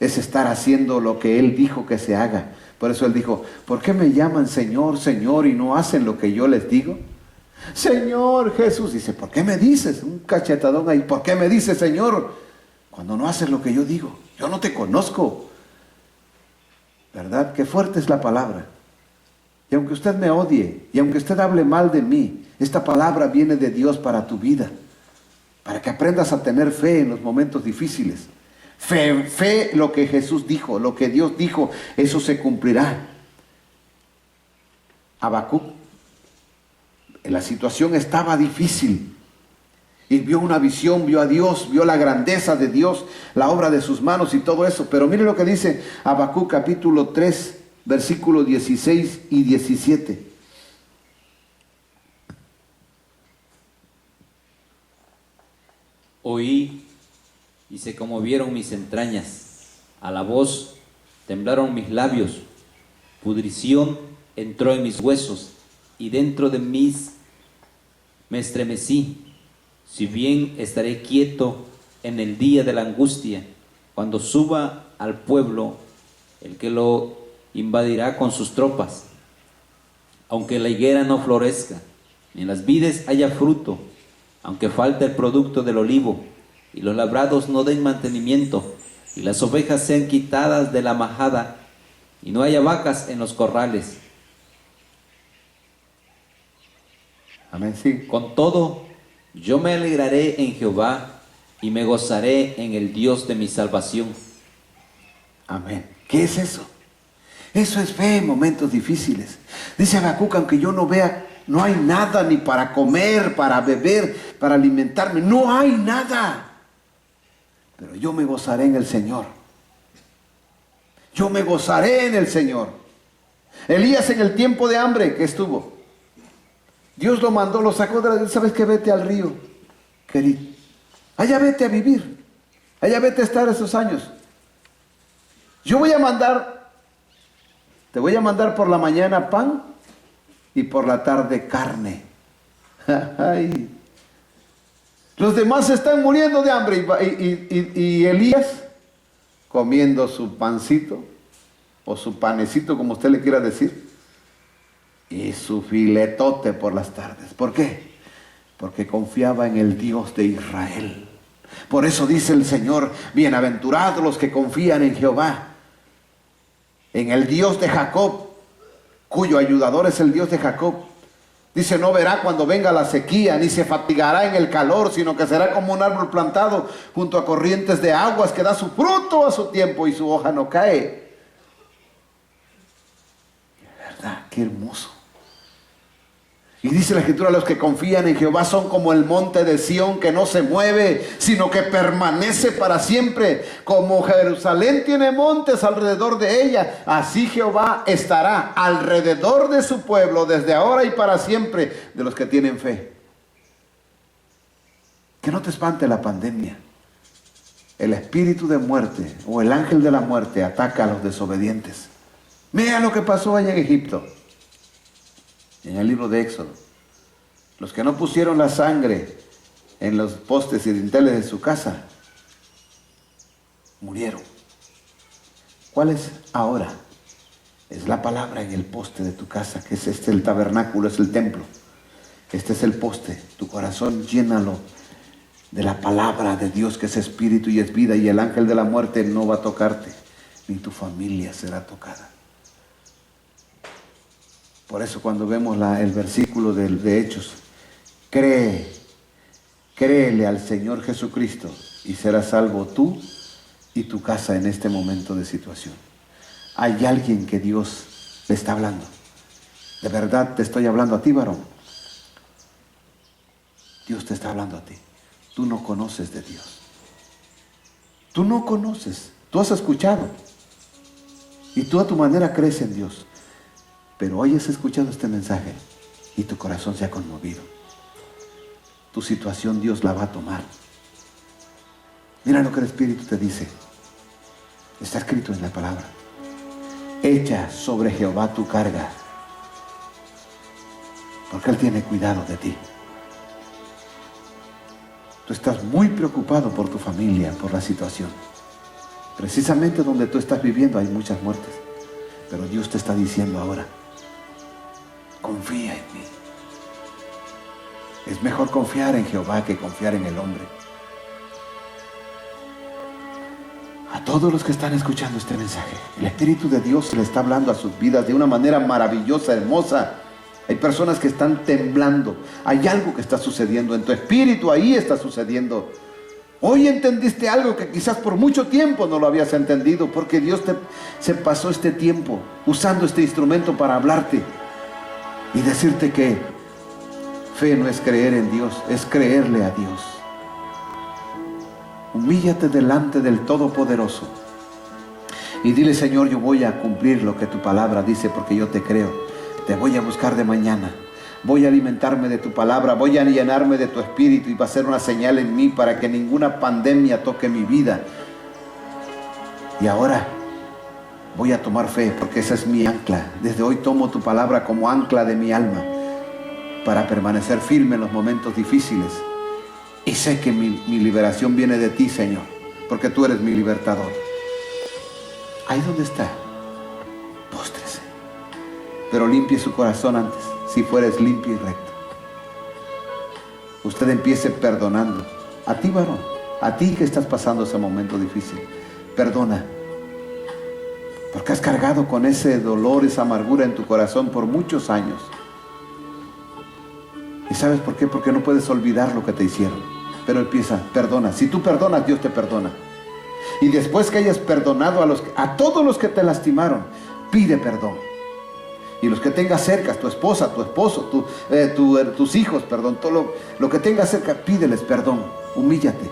Es estar haciendo lo que Él dijo que se haga. Por eso Él dijo, ¿por qué me llaman Señor, Señor y no hacen lo que yo les digo? Señor Jesús, dice, ¿por qué me dices? Un cachetadón ahí, ¿por qué me dices Señor? Cuando no haces lo que yo digo, yo no te conozco. ¿Verdad? Qué fuerte es la palabra. Y aunque usted me odie, y aunque usted hable mal de mí, esta palabra viene de Dios para tu vida. Para que aprendas a tener fe en los momentos difíciles. Fe lo que Jesús dijo, lo que Dios dijo, eso se cumplirá. Habacuc, la situación estaba difícil. Y vio una visión, vio a Dios, vio la grandeza de Dios, la obra de sus manos y todo eso. Pero mire lo que dice Habacuc capítulo 3, versículos 16 y 17. Oí y se conmovieron mis entrañas, a la voz temblaron mis labios, pudrición entró en mis huesos y dentro de mí me estremecí. Si bien estaré quieto en el día de la angustia, cuando suba al pueblo el que lo invadirá con sus tropas, aunque la higuera no florezca, ni en las vides haya fruto, aunque falte el producto del olivo, y los labrados no den mantenimiento, y las ovejas sean quitadas de la majada, y no haya vacas en los corrales. Amén, sí. Con todo, yo me alegraré en Jehová, y me gozaré en el Dios de mi salvación. Amén. ¿Qué es eso? Eso es fe en momentos difíciles. Dice Habacuc, aunque yo no vea, no hay nada ni para comer, para beber, para alimentarme. No hay nada. Pero yo me gozaré en el Señor. Yo me gozaré en el Señor. Elías en el tiempo de hambre que estuvo, Dios lo mandó, lo sacó de la... ¿Sabes qué? Vete al río, querido. Allá vete a vivir. Allá vete a estar esos años. Yo voy a mandar, te voy a mandar por la mañana pan y por la tarde carne. Ay. Los demás se están muriendo de hambre y Elías comiendo su pancito, o su panecito, como usted le quiera decir, y su filetote por las tardes. ¿Por qué? Porque confiaba en el Dios de Israel. Por eso dice el Señor, bienaventurados los que confían en Jehová, en el Dios de Jacob, cuyo ayudador es el Dios de Jacob. Dice, no verá cuando venga la sequía, ni se fatigará en el calor, sino que será como un árbol plantado junto a corrientes de aguas, que da su fruto a su tiempo y su hoja no cae. ¿Verdad? Qué hermoso. Y dice la Escritura, los que confían en Jehová son como el monte de Sión, que no se mueve, sino que permanece para siempre. Como Jerusalén tiene montes alrededor de ella, así Jehová estará alrededor de su pueblo, desde ahora y para siempre, de los que tienen fe. Que no te espante la pandemia. El espíritu de muerte, o el ángel de la muerte, ataca a los desobedientes. Mira lo que pasó allá en Egipto. En el libro de Éxodo, los que no pusieron la sangre en los postes y dinteles de su casa, murieron. ¿Cuál es ahora? Es la palabra en el poste de tu casa, que es el tabernáculo, es el templo. Este es el poste. Tu corazón llénalo de la palabra de Dios, que es espíritu y es vida, y el ángel de la muerte no va a tocarte, ni tu familia será tocada. Por eso cuando vemos el versículo de Hechos, créele al Señor Jesucristo y serás salvo tú y tu casa en este momento de situación. Hay alguien que Dios le está hablando. De verdad te estoy hablando a ti, varón. Dios te está hablando a ti. Tú no conoces de Dios. Tú no conoces. Tú has escuchado. Y tú a tu manera crees en Dios. Pero hoy has escuchado este mensaje y tu corazón se ha conmovido. Tu situación Dios la va a tomar. Mira lo que el Espíritu te dice. Está escrito en la palabra. Echa sobre Jehová tu carga, porque Él tiene cuidado de ti. Tú estás muy preocupado por tu familia, por la situación. Precisamente donde tú estás viviendo hay muchas muertes. Pero Dios te está diciendo ahora, confía en mí. Es mejor confiar en Jehová que confiar en el hombre. A todos los que están escuchando este mensaje, el Espíritu de Dios le está hablando a sus vidas de una manera maravillosa, hermosa. Hay personas que están temblando. Hay algo que está sucediendo en tu espíritu, ahí está sucediendo. Hoy entendiste algo que quizás por mucho tiempo no lo habías entendido, porque Dios se pasó este tiempo usando este instrumento para hablarte y decirte que fe no es creer en Dios, es creerle a Dios. Humíllate delante del Todopoderoso y dile, Señor, yo voy a cumplir lo que tu palabra dice, porque yo te creo. Te voy a buscar de mañana. Voy a alimentarme de tu palabra, voy a llenarme de tu espíritu, y va a ser una señal en mí para que ninguna pandemia toque mi vida. Y ahora voy a tomar fe, porque esa es mi ancla. Desde hoy tomo tu palabra como ancla de mi alma, para permanecer firme en los momentos difíciles. Y sé que mi liberación viene de ti, Señor, porque tú eres mi libertador. Ahí donde está, póstrese, pero limpie su corazón antes. Si fueres limpio y recto, usted empiece perdonando. A ti, varón, a ti que estás pasando ese momento difícil, perdona, porque has cargado con ese dolor, esa amargura en tu corazón por muchos años. ¿Y sabes por qué? Porque no puedes olvidar lo que te hicieron. Pero empieza, perdona. Si tú perdonas, Dios te perdona. Y después que hayas perdonado a todos los que te lastimaron, pide perdón. Y los que tengas cerca, tu esposa, tu esposo, tus hijos, perdón, todo lo que tengas cerca, pídeles perdón, humíllate.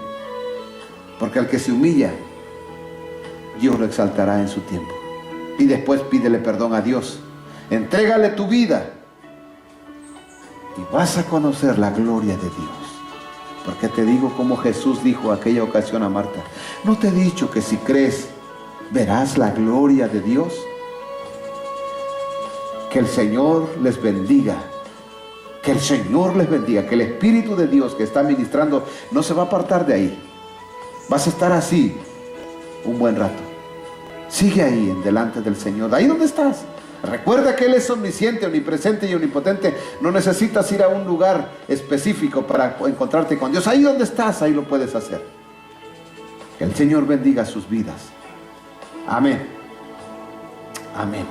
Porque al que se humilla, Dios lo exaltará en su tiempo. Y después pídele perdón a Dios. Entrégale tu vida y vas a conocer la gloria de Dios. Porque te digo como Jesús dijo aquella ocasión a Marta, ¿no te he dicho que si crees, verás la gloria de Dios? Que el Señor les bendiga. Que el Señor les bendiga. Que el Espíritu de Dios que está ministrando no se va a apartar de ahí. Vas a estar así un buen rato. Sigue ahí, en delante del Señor, ahí donde estás. Recuerda que Él es omnisciente, omnipresente y omnipotente. No necesitas ir a un lugar específico para encontrarte con Dios. Ahí donde estás, ahí lo puedes hacer. Que el Señor bendiga sus vidas. Amén. Amén.